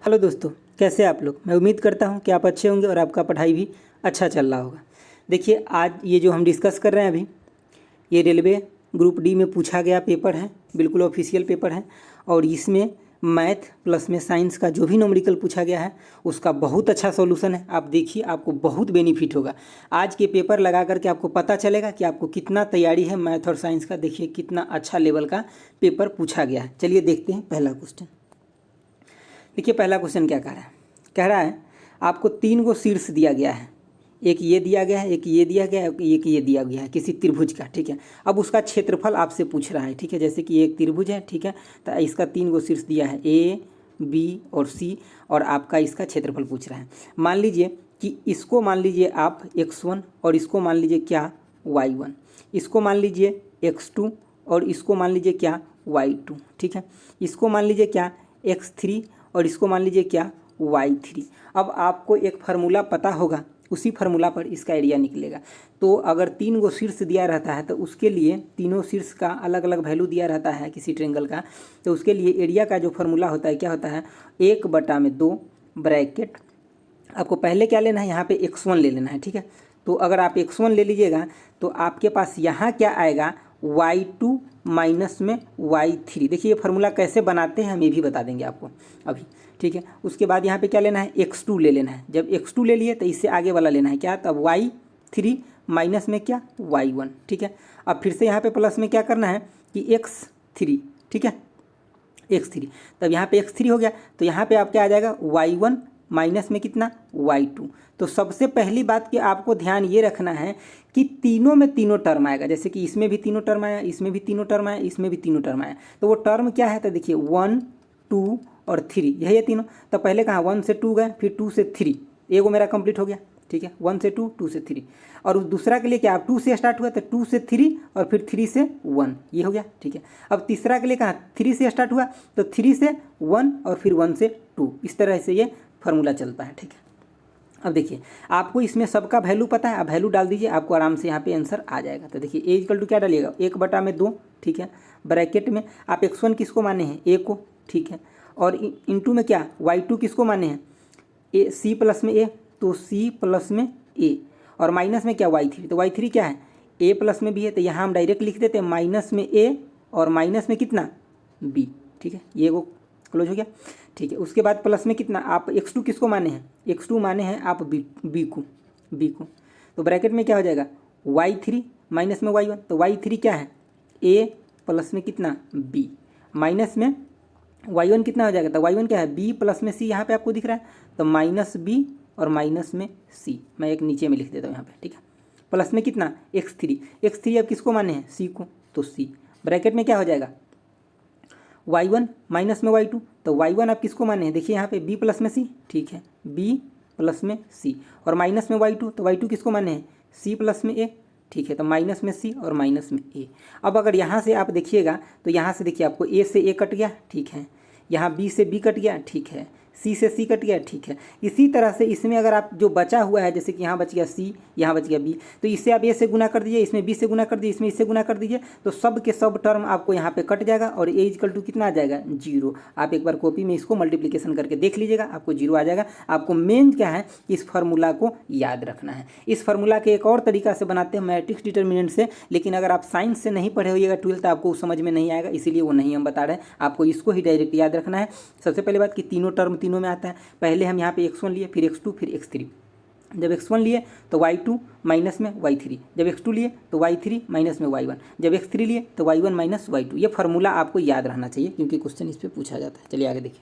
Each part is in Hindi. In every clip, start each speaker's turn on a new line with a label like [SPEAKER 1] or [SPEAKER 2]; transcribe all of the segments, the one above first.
[SPEAKER 1] हेलो दोस्तों, कैसे हैं आप लोग। मैं उम्मीद करता हूं कि आप अच्छे होंगे और आपका पढ़ाई भी अच्छा चल रहा होगा। देखिए, आज ये जो हम डिस्कस कर रहे हैं अभी, ये रेलवे ग्रुप डी में पूछा गया पेपर है, बिल्कुल ऑफिशियल पेपर है। और इसमें मैथ प्लस में साइंस का जो भी न्यूमेरिकल पूछा गया है उसका बहुत अच्छा सॉल्यूशन है। आप देखिए, आपको बहुत बेनिफिट होगा। आज के पेपर लगा करके आपको पता चलेगा कि आपको कितना तैयारी है मैथ और साइंस का। देखिए कितना अच्छा लेवल का पेपर पूछा गया है। चलिए देखते हैं पहला क्वेश्चन। देखिए पहला क्वेश्चन क्या कह रहा है आपको 3 गो शीर्ष दिया गया है। एक ये दिया गया है, एक ये दिया गया है, एक ये दिया गया है किसी त्रिभुज का। ठीक है, अब उसका क्षेत्रफल आपसे पूछ रहा है। ठीक है, जैसे कि एक त्रिभुज है। ठीक है, तो इसका 3 गो शीर्ष दिया है, ए बी और सी, और आपका इसका क्षेत्रफल पूछ रहा है। मान लीजिए कि इसको मान लीजिए आप x1 और इसको मान लीजिए क्या y1, इसको मान लीजिए x2 और इसको मान लीजिए क्या y2। ठीक है, इसको मान लीजिए क्या x3 और इसको मान लीजिए क्या y3। अब आपको एक फार्मूला पता होगा, उसी फार्मूला पर इसका एरिया निकलेगा। तो अगर 3 गो शीर्ष दिया रहता है तो उसके लिए तीनों शीर्ष का अलग अलग वैल्यू दिया रहता है किसी ट्रेंगल का, तो उसके लिए एरिया का जो फार्मूला होता है क्या होता है, 1/2 ब्रैकेट। आपको पहले क्या लेना है, यहाँ पे x1 ले लेना है। ठीक है, तो अगर आप x1 ले लीजिएगा तो आपके पास यहाँ क्या आएगा, y2 माइनस में y3। देखिए ये फार्मूला कैसे बनाते हैं हम ये भी बता देंगे आपको अभी। ठीक है, उसके बाद यहाँ पे क्या लेना है, x2 ले लेना है। जब x2 ले लिए तो इससे आगे वाला लेना है क्या, तब y3 माइनस में क्या y1। ठीक है, अब फिर से यहाँ पे प्लस में क्या करना है कि x3। ठीक है, x3, तब यहाँ पे x3 हो गया, तो यहाँ पे आप क्या आ जाएगा y1 माइनस में कितना y2। तो सबसे पहली बात कि आपको ध्यान ये रखना है कि तीनों में तीनों टर्म आएगा। जैसे कि इसमें भी तीनों टर्म आया, इसमें भी तीनों टर्म आया, इसमें भी तीनों टर्म आया। तो वो टर्म क्या है, तो देखिए 1 2 और 3, यही है तीनों। तो पहले कहाँ 1 से 2 गए, फिर 2 से 3, एगो मेरा कंप्लीट हो गया। ठीक है, 1 से 2, 2 से 3, और उस दूसरा के लिए क्या, 2 से स्टार्ट हुआ तो 2 से 3 और फिर 3 से 1, ये हो गया। ठीक है, अब तीसरा के लिए कहाँ 3 से स्टार्ट हुआ तो 3 से 1 और फिर 1 से 2, इस तरह से ये फार्मूला चलता है। ठीक है, अब देखिए आपको इसमें सबका वैल्यू पता है, आप वैल्यू डाल दीजिए, आपको आराम से यहाँ पे आंसर आ जाएगा। तो देखिए ए इक्वल टू क्या डालिएगा, 1/2। ठीक है, ब्रैकेट में आप x1 किसको माने हैं, ए को। ठीक है, और इंटू में क्या y2 किसको माने हैं, ए, सी प्लस में ए, तो सी प्लस में ए, और माइनस में क्या y3, तो y3 क्या है ए प्लस में बी है, तो यहाँ हम डायरेक्ट लिख देते हैं माइनस में ए और माइनस में कितना बी। ठीक है, ये वो क्लोज हो गया। ठीक है, उसके बाद प्लस में कितना, आप x2 किसको माने हैं, x2 माने हैं आप बी को। तो ब्रैकेट में क्या हो जाएगा y3 माइनस में y1, तो y3 क्या है a प्लस में कितना b, माइनस में y1 कितना हो जाएगा, तो y1 क्या है b प्लस में c, यहाँ पे आपको दिख रहा है, तो माइनस b और माइनस में c, मैं एक नीचे में लिख देता हूँ यहाँ पे। ठीक है, प्लस में कितना x3 अब किसको माने हैं c को, तो c। ब्रैकेट में क्या हो जाएगा y1 माइनस में y2, तो y1 आप किसको माने हैं, देखिए यहाँ पे b प्लस में c। ठीक है, b प्लस में c, और माइनस में y2, तो y2 किसको माने हैं c प्लस में a। ठीक है, तो माइनस में c और माइनस में a। अब अगर यहाँ से आप देखिएगा तो यहाँ से देखिए आपको a से a कट गया। ठीक है, यहाँ b से b कट गया। ठीक है, c से c कट गया। ठीक है, इसी तरह से इसमें अगर आप जो बचा हुआ है, जैसे कि यहाँ बच गया c, यहाँ बच गया b, तो इससे आप a से गुना कर दीजिए, इसमें b से गुना कर दीजिए, इसमें इससे गुना कर दीजिए, तो सब के सब टर्म आपको यहाँ पे कट जाएगा और a इक्वल टू कितना आ जाएगा 0। आप एक बार कॉपी में इसको मल्टीप्लिकेशन करके देख लीजिएगा, आपको 0 आ जाएगा। आपको मेन क्या है, इस फार्मूला को याद रखना है। इस फार्मूला के एक और तरीका से बनाते हैं मैट्रिक्स डिटर्मिनेंट से, लेकिन अगर आप साइंस से नहीं पढ़े होइएगा 12th, आपको समझ में नहीं आएगा, इसीलिए वो नहीं हम बता रहे हैं। आपको इसको ही डायरेक्ट याद रखना है। सबसे पहले बात कि तीनों टर्म तीनों में आता है। पहले हम यहाँ पे x1 लिए, फिर x2, फिर x3। जब x1 लिए तो y2 माइनस में y3, जब x2 लिए तो y3 माइनस में y1, जब x3 लिए तो y1 माइनस y2। ये फार्मूला आपको याद रहना चाहिए क्योंकि क्वेश्चन इस पर पूछा जाता है। चलिए आगे देखिए,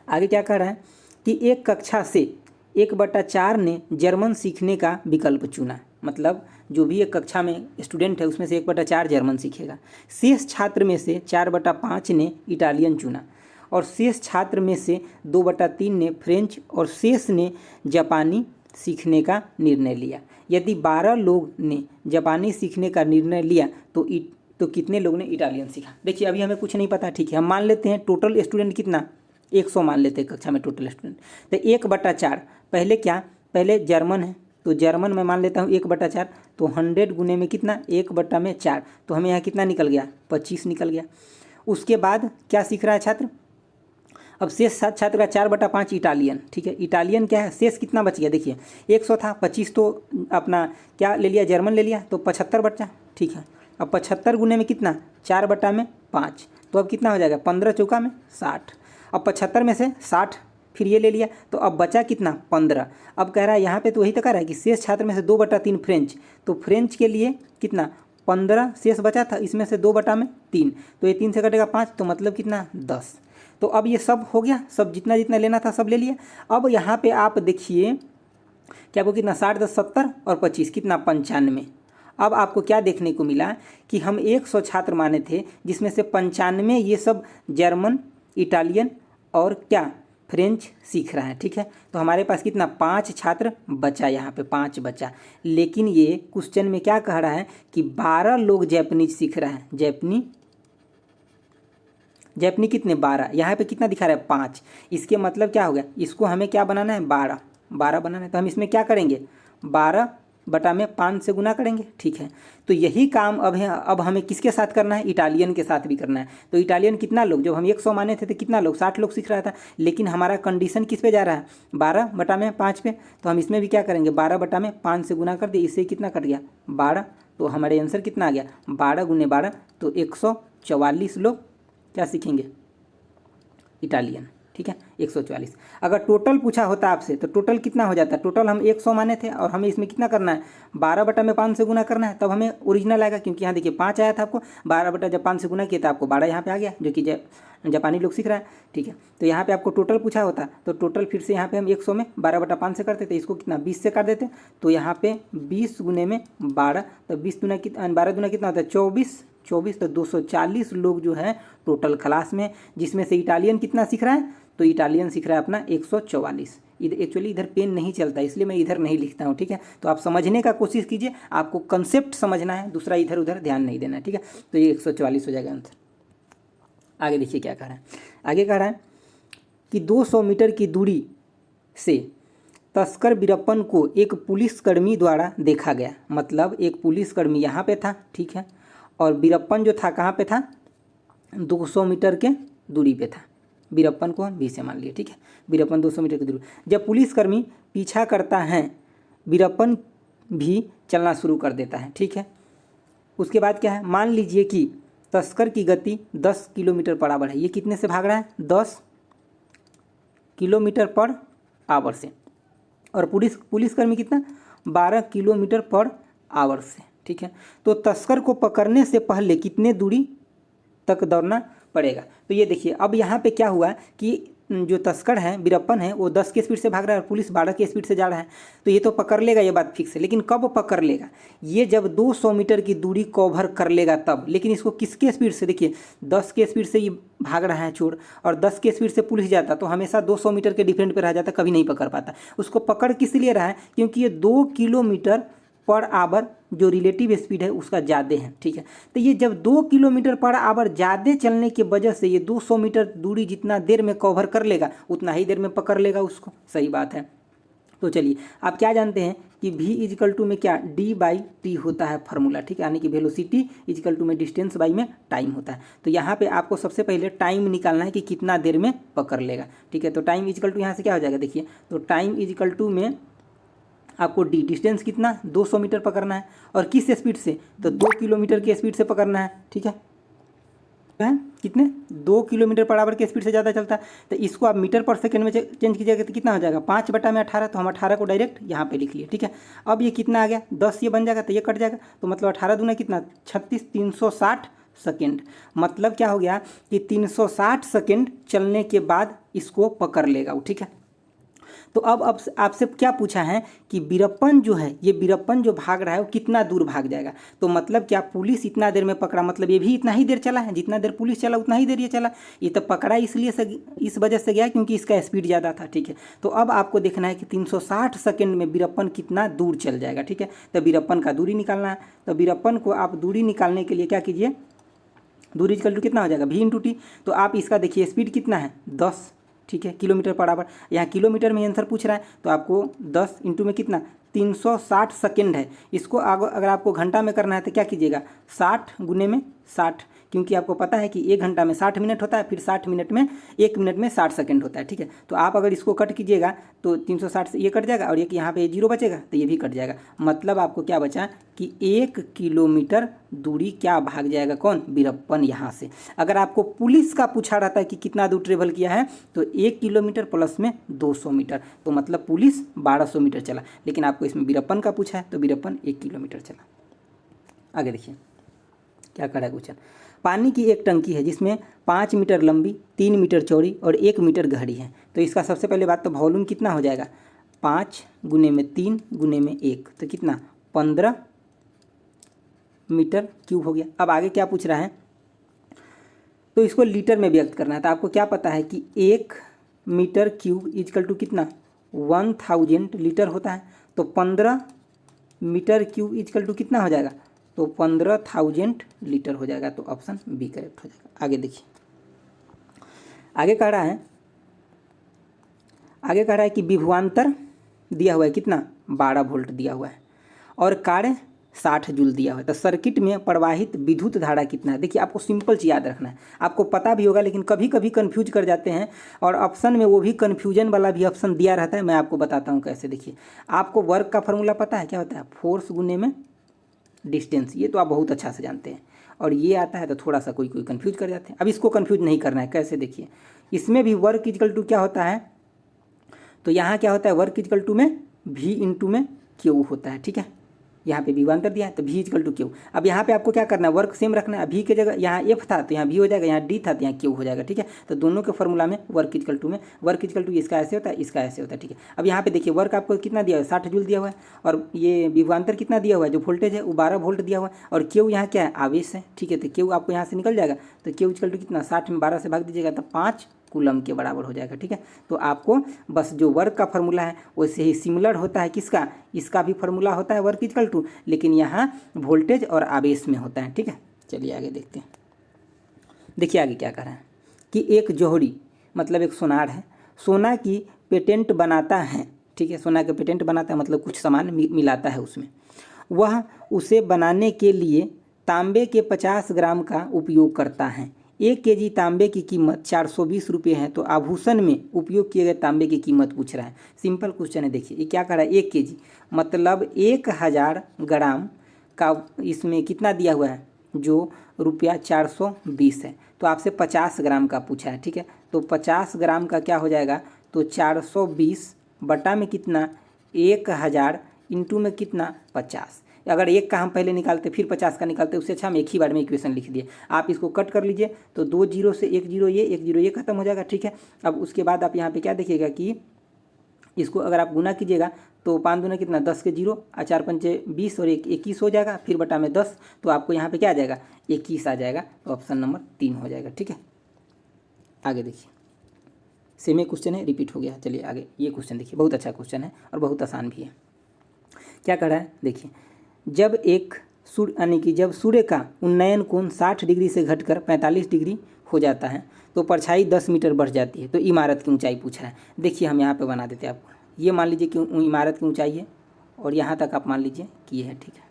[SPEAKER 1] आगे क्या कह रहा है कि एक कक्षा से 1/4 ने जर्मन सीखने का विकल्प चुना। मतलब जो भी एक कक्षा में स्टूडेंट है उसमें से 1/4 जर्मन सीखेगा। शेष छात्र में से 4/5 ने इटालियन चुना, और शेष छात्र में से 2/3 ने फ्रेंच, और शेष ने जापानी सीखने का निर्णय लिया। यदि 12 लोग ने जापानी सीखने का निर्णय लिया तो कितने लोग ने इटालियन सीखा। देखिए अभी हमें कुछ नहीं पता। ठीक है, हम मान लेते हैं टोटल स्टूडेंट कितना 100 मान लेते हैं कक्षा में टोटल स्टूडेंट। तो 1/4 पहले क्या, पहले जर्मन है, तो जर्मन में मान लेता हूँ 1/4, तो 100 गुने में कितना 1/4, तो हमें यहाँ कितना निकल गया 25 निकल गया। उसके बाद क्या सीख रहा है छात्र, अब शेष छात्र का 4/5 इटालियन, ठीक है। इटालियन क्या है, शेष कितना बच गया देखिए, 100 था, 25 तो अपना क्या ले लिया, जर्मन ले लिया, तो 75 बचा, ठीक है। अब 75 गुने में कितना, 4/5, तो अब कितना हो जाएगा, 15 चौका में 60। अब 75 में से 60 फिर ये ले लिया, तो अब बचा कितना, 15। अब कह रहा है यहाँ पे तो वही तो कह रहा है कि शेष छात्र में से 2/3 फ्रेंच, तो फ्रेंच के लिए कितना, 15 शेष बचा था, इसमें से 2/3, तो ये 3 से कटेगा 5, तो मतलब कितना, 10। तो अब ये सब हो गया, सब जितना जितना लेना था सब ले लिया। अब यहाँ पे आप देखिए क्या वो कितना, 60 10 70 और 25 कितना, 95। अब आपको क्या देखने को मिला कि हम 100 छात्र माने थे, जिसमें से 95 ये सब जर्मन, इटालियन और क्या, फ्रेंच सीख रहा है, ठीक है। तो हमारे पास कितना, 5 छात्र बचा, यहाँ पे 5 बचा। लेकिन ये क्वेश्चन में क्या कह रहा है कि 12 लोग जैपनीज सीख रहा है, जैपनी कितने, 12, यहाँ पे कितना दिखा रहा है, 5। इसके मतलब क्या हो गया, इसको हमें क्या बनाना है, 12 बनाना है। तो हम इसमें क्या करेंगे, 12/5 से गुना करेंगे, ठीक है। तो यही काम अब हमें किसके साथ करना है, इटालियन के साथ भी करना है। तो इटालियन कितना लोग, जब हम 100 माने थे तो कितना लोग, 60 लोग सीख रहा था, लेकिन हमारा कंडीशन किस पे जा रहा है, 12/5 पे। तो हम इसमें भी क्या करेंगे, 12/5 से गुना कर दिए, इससे कितना कट गया, 12। तो हमारे आंसर कितना आ गया, 12 गुने 12, तो 144 लोग क्या सीखेंगे, इटालियन, ठीक है, 144। अगर टोटल पूछा होता आपसे तो टोटल कितना हो जाता है, टोटल हम 100 माने थे और हमें इसमें कितना करना है, 12/5 से गुना करना है, तब हमें ओरिजिनल आएगा। क्योंकि यहाँ देखिए 5 आया था आपको, 12/5 से गुना किया था, आपको 12 यहाँ पे आ गया, जो कि जापानी लोग सीख रहा है, ठीक है। तो यहाँ पे आपको टोटल पूछा होता तो टोटल फिर से यहाँ पे हम 100 में 12/5 से करते थे, इसको कितना 20 से कर देते। तो यहाँ पे 20 गुने में 12, तो 20 दुना कितना, 12 दुना कितना होता है, 24, तो 240 लोग जो है टोटल क्लास में, जिसमें से इटालियन कितना सीख रहा है, तो इटालियन सीख रहा है अपना 144। एक्चुअली इधर पेन नहीं चलता, इसलिए मैं इधर नहीं लिखता हूँ, ठीक है। तो आप समझने का कोशिश कीजिए, आपको कंसेप्ट समझना है, दूसरा इधर उधर ध्यान नहीं देना है, ठीक है। तो ये 144 हो जाएगा आंसर। आगे देखिए क्या कह रहा है, आगे कह रहा है कि 200 मीटर की दूरी से तस्कर वीरप्पन को एक पुलिसकर्मी द्वारा देखा गया। मतलब एक पुलिसकर्मी यहाँ पे था, ठीक है, और वीरप्पन जो था कहाँ पे था, 200 मीटर के दूरी पे था। वीरप्पन को हम बी से मान लिए, ठीक है, वीरप्पन 200 मीटर की दूरी। जब पुलिसकर्मी पीछा करता है, वीरप्पन भी चलना शुरू कर देता है, ठीक है। उसके बाद क्या है, मान लीजिए कि तस्कर की गति 10 किलोमीटर पर आवर है। ये कितने से भाग रहा है, 10 किलोमीटर पर आवर से, और पुलिसकर्मी कितना, 12 किलोमीटर पर आवर से, ठीक है। तो तस्कर को पकड़ने से पहले कितने दूरी तक दौड़ना पड़ेगा। तो ये देखिए अब यहाँ पे क्या हुआ कि जो तस्कर है, वीरप्पन है, वो 10 के स्पीड से भाग रहा है और पुलिस 12 के स्पीड से जा रहा है। तो ये तो पकड़ लेगा, ये बात फिक्स है, लेकिन कब पकड़ लेगा, ये जब 200 मीटर की दूरी कवर कर लेगा तब। लेकिन इसको किसके स्पीड से, देखिए 10 के स्पीड से ये भाग रहा है चोर, और 10 के स्पीड से पुलिस जाता, तो हमेशा 200 मीटर के डिफरेंट पे रह जाता, कभी नहीं पकड़ पाता। उसको पकड़ किस लिए रहा है, क्योंकि ये 2 किलोमीटर पर आवर जो रिलेटिव स्पीड है उसका ज़्यादा है, ठीक है। तो ये जब 2 किलोमीटर पर आवर ज़्यादा चलने की वजह से ये 200 मीटर दूरी जितना देर में कवर कर लेगा उतना ही देर में पकड़ लेगा उसको, सही बात है। तो चलिए आप क्या जानते हैं कि v में क्या d/t होता है फार्मूला, ठीक है, यानी कि वेलोसिटी = में डिस्टेंस बाई में टाइम होता है। तो यहाँ पे आपको सबसे पहले टाइम निकालना है कि कितना देर में पकड़ लेगा, ठीक है। तो टाइम यहाँ से क्या हो जाएगा, देखिए, तो टाइम में आपको डी डिस्टेंस कितना 200 मीटर पकड़ना है, और किस स्पीड से, तो 2 किलोमीटर के स्पीड से पकड़ना है, ठीक है। कितने, 2 किलोमीटर पर आवर के स्पीड से ज़्यादा चलता है। तो इसको आप मीटर पर सेकंड में चेंज कीजिएगा तो कितना हो जाएगा, 5/18। तो हम 18 को डायरेक्ट यहाँ पे लिख लिए, ठीक है। अब ये कितना आ गया, 10 ये बन जाएगा, तो ये कट जाएगा, तो मतलब 18 दूना कितना, 36, 360 सेकेंड। मतलब क्या हो गया कि 360 सेकेंड चलने के बाद इसको पकड़ लेगा वो, ठीक है। तो अब आपसे क्या पूछा है कि वीरप्पन जो है, ये वीरप्पन जो भाग रहा है वो कितना दूर भाग जाएगा। तो मतलब क्या, पुलिस इतना देर में पकड़ा, मतलब ये भी इतना ही देर चला है, जितना देर पुलिस चला उतना ही देर ये चला। ये तो पकड़ा इसलिए इस वजह से गया क्योंकि इसका स्पीड ज़्यादा था, ठीक है। तो अब आपको देखना है कि 360 सेकेंड में वीरप्पन कितना दूर चल जाएगा, ठीक है। तो वीरप्पन का दूरी निकालना है। तो वीरप्पन को आप दूरी निकालने के लिए क्या कीजिए, दूरी कितना हो जाएगा, v/t। तो आप इसका देखिए स्पीड कितना है, 10, ठीक है, किलोमीटर पर आवर। यहाँ किलोमीटर में आंसर पूछ रहा है, तो आपको 10 इंटू में कितना, 360 सेकेंड है। इसको अगर आपको घंटा में करना है तो क्या कीजिएगा, 60 गुने में 60, क्योंकि आपको पता है कि 1 घंटा में 60 मिनट होता है, फिर 60 मिनट में 1 मिनट में 60 सेकंड होता है, ठीक है। तो आप अगर इसको कट कीजिएगा तो 360 से ये कट जाएगा और एक यहाँ पे 0 बचेगा तो ये भी कट जाएगा। मतलब आपको क्या बचा कि 1 किलोमीटर दूरी क्या भाग जाएगा, कौन, वीरप्पन यहाँ से। अगर आपको पुलिस का पूछा रहता है कि कितना दूर ट्रेवल किया है तो 1 किलोमीटर प्लस में 200 मीटर, तो मतलब पुलिस 1200 मीटर चला, लेकिन आपको इसमें वीरप्पन का पूछा है तो वीरप्पन 1 किलोमीटर चला। आगे देखिए क्या करा है क्वेश्चन। पानी की एक टंकी है जिसमें 5 मीटर लंबी, 3 मीटर चौड़ी और 1 मीटर गहरी है। तो इसका सबसे पहले बात तो वॉल्यूम कितना हो जाएगा, 5 गुने में 3 गुने में 1, तो कितना 15 मीटर क्यूब हो गया। अब आगे क्या पूछ रहा है, तो इसको लीटर में व्यक्त करना है। तो आपको क्या पता है कि 1 मीटर क्यूब इजकल टू कितना 1000 लीटर होता है। तो 15 मीटर क्यूब इजकल टू कितना हो जाएगा, तो 15,000 लीटर हो जाएगा। तो ऑप्शन बी करेक्ट हो जाएगा। आगे देखिए, आगे कह रहा है कि विभवांतर दिया हुआ है कितना 12 वोल्ट दिया हुआ है और कार्य 60 जूल दिया हुआ है। तो सर्किट में प्रवाहित विद्युत धारा कितना है। देखिए आपको सिंपल चीज़ याद रखना है, आपको पता भी होगा लेकिन कभी कभी कन्फ्यूज कर जाते हैं और ऑप्शन में वो भी कन्फ्यूजन वाला भी ऑप्शन दिया रहता है। मैं आपको बताता हूँ कैसे। देखिए आपको वर्क का फॉर्मूला पता है क्या होता है, फोर्स गुने में डिस्टेंस, ये तो आप बहुत अच्छा से जानते हैं। और ये आता है तो थोड़ा सा कोई कन्फ्यूज कर जाते हैं। अब इसको कन्फ्यूज नहीं करना है, कैसे देखिए, इसमें भी वर्क इजकल टू क्या होता है, तो यहाँ क्या होता है वर्क इजकल टू में V इंटू में Q होता है, ठीक है। यहाँ पे विभवांतर दिया है तो V इजकल टू Q। अब यहाँ पे आपको क्या करना है, वर्क सेम रखना है। V की जगह यहाँ F था तो यहाँ V हो जाएगा, यहाँ D था तो यहाँ Q हो जाएगा, ठीक है। तो दोनों के फॉर्मूला में वर्क इजकल टू में वर्क इजकल टू इसका ऐसे होता है, इसका ऐसे होता है, ठीक है। अब यहाँ पे देखिए वर्क आपको कितना दिया हुआ है 60 जूल दिया हुआ है और ये विभवांतर कितना दिया हुआ है, जो वोल्टेज है वो 12 वोल्ट दिया हुआ है और Q यहाँ क्या है, आवेश है, ठीक है। तो Q आपको यहाँ से निकल जाएगा, तो Q इजकल टू कितना 60 में 12 से भाग दीजिएगा तो 5 कूलम के बराबर हो जाएगा, ठीक है। तो आपको बस जो वर्क का फॉर्मूला है वैसे ही सिमिलर होता है किसका, इसका भी फॉर्मूला होता है वर्क इजकल टू, लेकिन यहाँ वोल्टेज और आवेश में होता है, ठीक है। चलिए आगे देखते हैं। देखिए आगे क्या कह रहा है कि एक जोहरी मतलब एक सोनार है, सोना की पेटेंट बनाता है, ठीक है। सोना के पेटेंट बनाता है मतलब कुछ सामान मिलाता है उसमें, वह उसे बनाने के लिए तांबे के 50 ग्राम का उपयोग करता है। 1 केजी तांबे की कीमत 420 रुपये है। तो आभूषण में उपयोग किए गए तांबे की कीमत पूछ रहा है। सिंपल क्वेश्चन है। देखिए ये क्या कर रहा है, 1 केजी मतलब 1000 ग्राम का इसमें कितना दिया हुआ है, जो रुपया 420 है। तो आपसे 50 ग्राम का पूछा है, ठीक है। तो 50 ग्राम का क्या हो जाएगा, तो 420 बटा में कितना 1000 इंटू में कितना 50। अगर 1 का हम पहले निकालते फिर 50 का निकालते, उससे अच्छा हम एक ही बार में इक्वेशन लिख दिए। आप इसको कट कर लीजिए तो 2 जीरो से 1 जीरो ये 1 जीरो ये खत्म हो जाएगा, ठीक है। अब उसके बाद आप यहाँ पे क्या देखिएगा कि इसको अगर आप गुना कीजिएगा तो 5 दूना कितना 10 के 0 और 4 पंचे 20 और 1 21 हो जाएगा, फिर बटा में 10 तो आपको यहाँ पे क्या आ जाएगा 21 आ जाएगा। तो ऑप्शन नंबर 3 हो जाएगा, ठीक है। आगे देखिए सेम ही क्वेश्चन है, रिपीट हो गया। चलिए आगे ये क्वेश्चन देखिए, बहुत अच्छा क्वेश्चन है और बहुत आसान भी है। क्या कर रहा है देखिए, जब एक सूर्य यानी कि जब सूर्य का उन्नयन कोण 60 डिग्री से घटकर 45 डिग्री हो जाता है तो परछाई 10 मीटर बढ़ जाती है। तो इमारत की ऊंचाई पूछा है। देखिए हम यहाँ पे बना देते हैं आपको, ये मान लीजिए कि इमारत की ऊंचाई है और यहाँ तक आप मान लीजिए कि ये है, ठीक है,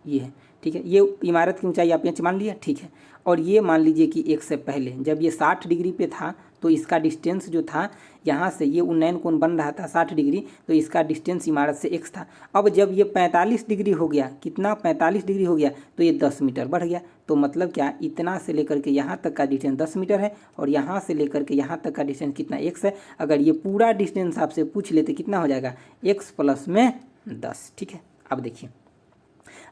[SPEAKER 1] ये है, ठीक है। ये इमारत की ऊंचाई आप यहाँ मान लिया, ठीक है। और ये मान लीजिए कि एक से पहले जब ये 60 डिग्री पे था तो इसका डिस्टेंस जो था यहाँ से ये उन्नयन कोण बन रहा था 60 डिग्री, तो इसका डिस्टेंस इमारत से x था। अब जब ये 45 डिग्री हो गया, कितना 45 डिग्री हो गया, तो ये 10 मीटर बढ़ गया। तो मतलब क्या, इतना से लेकर के यहाँ तक का डिस्टेंस 10 मीटर है और यहाँ से लेकर के यहाँ तक का डिस्टेंस कितना x है। अगर ये पूरा डिस्टेंस आपसे पूछ लेते कितना हो जाएगा, x प्लस में 10, ठीक है। अब देखिए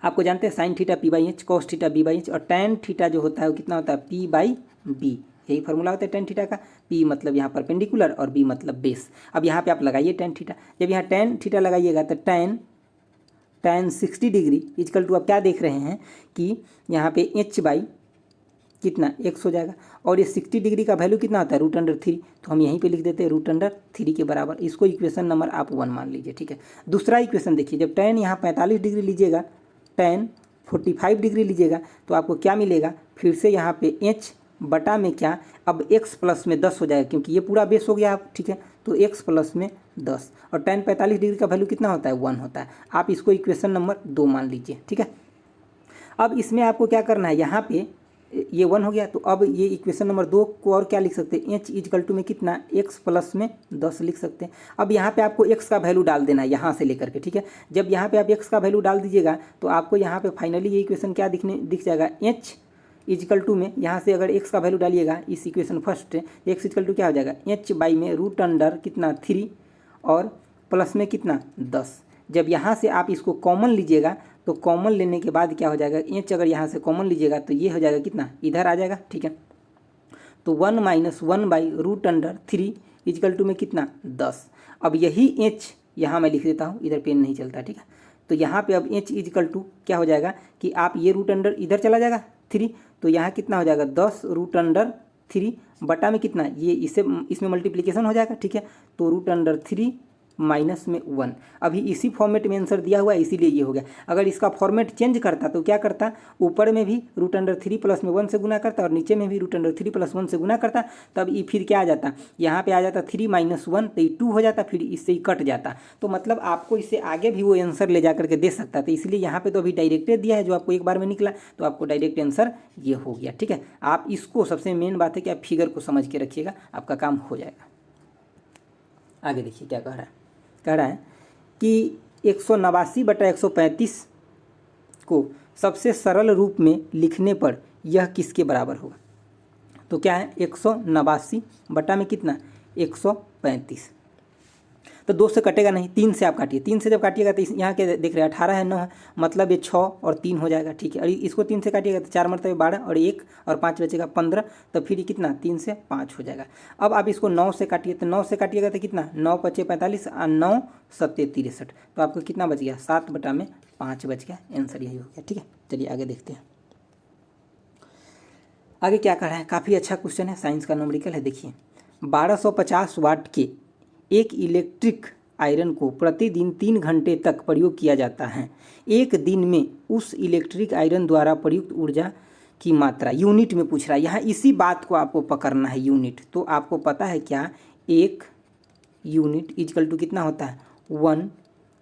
[SPEAKER 1] आपको जानते हैं sine theta P by H, cos theta B by H और टैन थीटा जो होता है वो कितना होता है पी बाई बी। यही फॉर्मूला होता है टैन थीटा का। पी मतलब यहाँ परपेंडिकुलर और बी मतलब बेस। अब यहाँ पे आप लगाइए टैन थीटा। जब यहाँ टैन थीटा लगाइएगा तो टैन 60 डिग्री इजकल टू आप क्या देख रहे हैं कि यहाँ पे एच बाई कितना x हो जाएगा और ये 60 डिग्री का वैल्यू कितना होता है √3। तो हम यहीं पे लिख देते हैं √3 के बराबर। इसको इक्वेशन नंबर आप 1 मान लीजिए, ठीक है। दूसरा इक्वेशन देखिए, जब टैन यहाँ 45 डिग्री लीजिएगा, टैन 45 डिग्री लीजिएगा तो आपको क्या मिलेगा, फिर से यहाँ पे h बटा में क्या, अब x प्लस में 10 हो जाएगा क्योंकि ये पूरा बेस हो गया आप, ठीक है। तो x प्लस में 10 और टैन 45 डिग्री का वैल्यू कितना होता है 1 होता है। आप इसको इक्वेशन नंबर 2 मान लीजिए, ठीक है। अब इसमें आपको क्या करना है, यहाँ पे ये 1 हो गया, तो अब ये इक्वेशन नंबर 2 को और क्या लिख सकते हैं, h इजकल टू में कितना x प्लस में 10 लिख सकते हैं। अब यहाँ पे आपको x का वैल्यू डाल देना है यहाँ से लेकर के, ठीक है। जब यहाँ पे आप x का वैल्यू डाल दीजिएगा तो आपको यहाँ पे फाइनली ये इक्वेशन क्या दिख जाएगा, h इजकल टू में यहाँ से अगर x का वैल्यू डालिएगा इस equation first, x is equal to क्या हो जाएगा, h बाई में रूट अंडर कितना 3 और प्लस में कितना 10। जब यहाँ से आप इसको कॉमन लीजिएगा तो कॉमन लेने के बाद क्या हो जाएगा, एच अगर यहाँ से कॉमन लीजिएगा तो ये हो जाएगा कितना, इधर आ जाएगा, ठीक है। तो 1 minus 1 by root under 3 is equal to में कितना 10। अब यही एच यहाँ मैं लिख देता हूँ, इधर पेन नहीं चलता, ठीक है। तो यहाँ पे अब एच इजकल टू क्या हो जाएगा कि आप ये रूट अंडर इधर चला जाएगा 3, तो यहाँ कितना हो जाएगा 10 रूट अंडर 3 बटा में कितना, ये इसमें मल्टीप्लिकेशन हो जाएगा, ठीक है। तो रूट अंडर 3 माइनस में 1, अभी इसी फॉर्मेट में आंसर दिया हुआ है इसीलिए ये हो गया। अगर इसका फॉर्मेट चेंज करता तो क्या करता, ऊपर में भी रूट अंडर 3 प्लस में 1 से गुना करता और नीचे में भी रूट अंडर 3 प्लस 1 से गुना करता, तब ये फिर क्या आ जाता, यहाँ पे आ जाता 3 माइनस 1, तो ये 2 हो जाता, फिर इससे ही कट जाता। तो मतलब आपको इससे आगे भी वो आंसर ले जा करके दे सकता था, इसलिए यहाँ पे तो अभी डायरेक्ट दिया है जो आपको एक बार में निकला, तो आपको डायरेक्ट आंसर ये हो गया, ठीक है। आप इसको सबसे मेन बात है कि आप फिगर को समझ के रखिएगा, आपका काम हो जाएगा। आगे देखिए क्या कह रहा है कि 189 बटा 135 को सबसे सरल रूप में लिखने पर यह किसके बराबर होगा। तो क्या है 189 बटा में कितना 135, तो 2 से कटेगा नहीं, 3 से आप काटिए, 3 से जब काटिएगा तो यहाँ के देख रहे हैं 18 है 9 है, मतलब ये 6 और 3 हो जाएगा, ठीक है। और इसको 3 से काटिएगा तो 4 मरतबे 12 और 1 और 5 बचेगा 15, तो फिर ये कितना 3 से 5 हो जाएगा। अब आप इसको 9 से काटिए, तो 9 से काटिएगा तो कितना 9 × 5 = 45 और 9 × 7 = 63, तो आपको कितना बच गया 7 बटा में 5 बच गया, आंसर यही हो गया, ठीक है। चलिए आगे देखते हैं आगे क्या कर रहा है, काफ़ी अच्छा क्वेश्चन है, साइंस का न्यूमेरिकल है। देखिए 1250 वाट के एक इलेक्ट्रिक आयरन को प्रतिदिन 3 घंटे तक प्रयोग किया जाता है। एक दिन में उस इलेक्ट्रिक आयरन द्वारा प्रयुक्त ऊर्जा की मात्रा यूनिट में पूछ रहा है। यहाँ इसी बात को आपको पकड़ना है, यूनिट। तो आपको पता है क्या, 1 यूनिट इजकल टू कितना होता है 1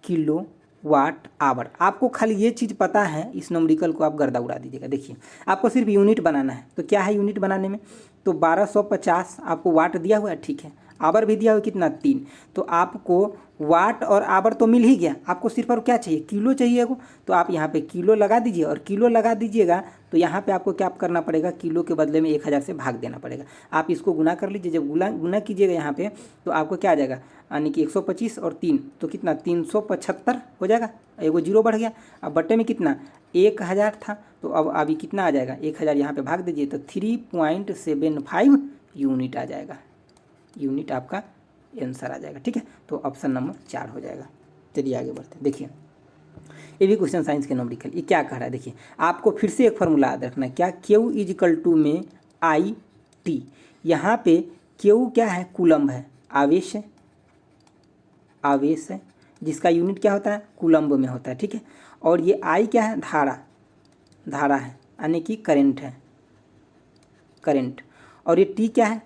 [SPEAKER 1] किलो वाट आवर। आपको खाली ये चीज़ पता है, इस न्यूमेरिकल को आप गर्दा उड़ा दीजिएगा। देखिए आपको सिर्फ यूनिट बनाना है, तो क्या है यूनिट बनाने में, तो 1250 आपको वाट दिया हुआ है, ठीक है। आवर भी दिया हुआ कितना 3, तो आपको वाट और आवर तो मिल ही गया, आपको सिर्फ और क्या चाहिए, किलो चाहिए को। तो आप यहाँ पे किलो लगा दीजिए, और किलो लगा दीजिएगा तो यहाँ पे आपको क्या करना पड़ेगा, किलो के बदले में 1000 से भाग देना पड़ेगा। आप इसको गुना कर लीजिए, जब गुना कीजिएगा यहाँ पे तो आपको क्या आ जाएगा, यानी कि 125 और 3 तो कितना 375 हो जाएगा, एगो जीरो बढ़ गया। अब बट्टे में कितना 1000 था, तो अब अभी कितना आ जाएगा 1000 यहाँ पे भाग दीजिए तो 3.75 यूनिट आ जाएगा, यूनिट आपका आंसर आ जाएगा, ठीक है। तो ऑप्शन नंबर 4 हो जाएगा। चलिए आगे बढ़ते हैं। देखिए ये भी क्वेश्चन साइंस के न्यूमेरिकल, ये क्या कह रहा है, देखिए आपको फिर से एक फार्मूला याद रखना है, क्या Q इजकल टू में IT, यहाँ पे Q क्या है, कूलम्ब है, आवेश है, आवेश है जिसका यूनिट क्या होता है कूलम्ब में होता है, ठीक है। और ये I क्या है, धारा है, यानी कि करंट है, करंट। और ये T क्या है,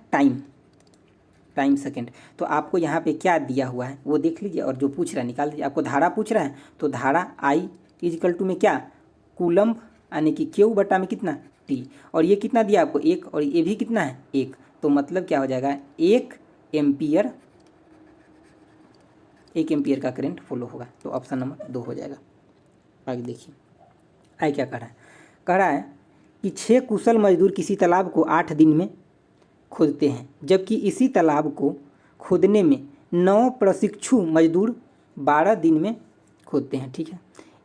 [SPEAKER 1] टाइम सेकेंड। तो आपको यहाँ पे क्या दिया हुआ है वो देख लीजिए, और जो पूछ रहा है निकाल दीजिए। आपको धारा पूछ रहा है तो धारा I इजकल टू में क्या कूलम्ब, यानी कि Q बटा में कितना T, और ये कितना दिया आपको 1, और ये भी कितना है 1, तो मतलब क्या हो जाएगा 1 एम्पियर का करंट फ्लो होगा। तो ऑप्शन नंबर 2 हो जाएगा। आगे देखिए आई क्या कह रहा है कि 6 कुशल मजदूर किसी तालाब को 8 दिन में खोदते हैं, जबकि इसी तालाब को खोदने में 9 प्रशिक्षु मजदूर 12 दिन में खोदते हैं, ठीक है।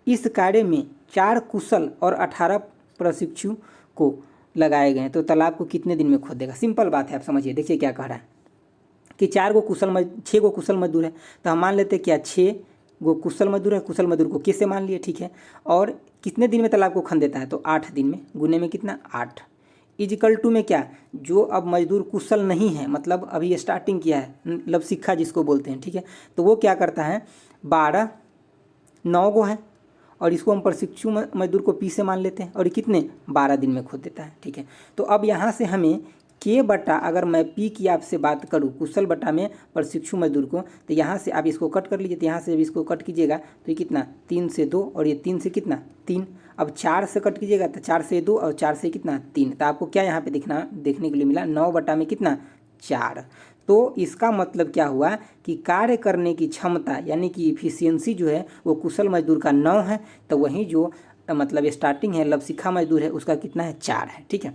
[SPEAKER 1] इस कार्य में 4 कुशल और 18 प्रशिक्षु को लगाए गए हैं, तो तालाब को कितने दिन में खोदेगा। सिंपल बात है, आप समझिए। देखिए क्या कह रहा है कि 6 गो कुशल मजदूर है, तो हम मान लेते हैं क्या 6 गो कुशल मजदूर है, कुशल मजदूर को कैसे मान लिए, ठीक है। और कितने दिन में तालाब को खन देता है, तो 8 दिन में, गुने में कितना 8 इजकल टू में क्या, जो अब मजदूर कुशल नहीं है, मतलब अभी स्टार्टिंग किया है, मतलब सिक्खा जिसको बोलते हैं, ठीक है। तो वो क्या करता है 12 9 गो है, और इसको हम प्रशिक्षु मजदूर को P से मान लेते हैं, और ये कितने 12 दिन में खोद देता है, ठीक है। तो अब यहाँ से हमें के बटा अगर मैं पी की आपसे बात करूँ कुशल बटा में प्रशिक्षु मजदूर को, तो यहाँ से आप इसको कट कर लीजिए। तो यहाँ से जब इसको कट कीजिएगा तो ये कितना 3 से 2 और ये 3 से कितना 3। अब 4 से कट कीजिएगा तो 4 से 2 और 4 से कितना 3। तो आपको क्या यहाँ पे देखने के लिए मिला 9 बटा में कितना 4। तो इसका मतलब क्या हुआ कि कार्य करने की क्षमता यानी कि इफिशियंसी जो है वो कुशल मजदूर का 9 है, तो वहीं जो मतलब स्टार्टिंग है लवसिखा मजदूर है उसका कितना है 4 है। ठीक है,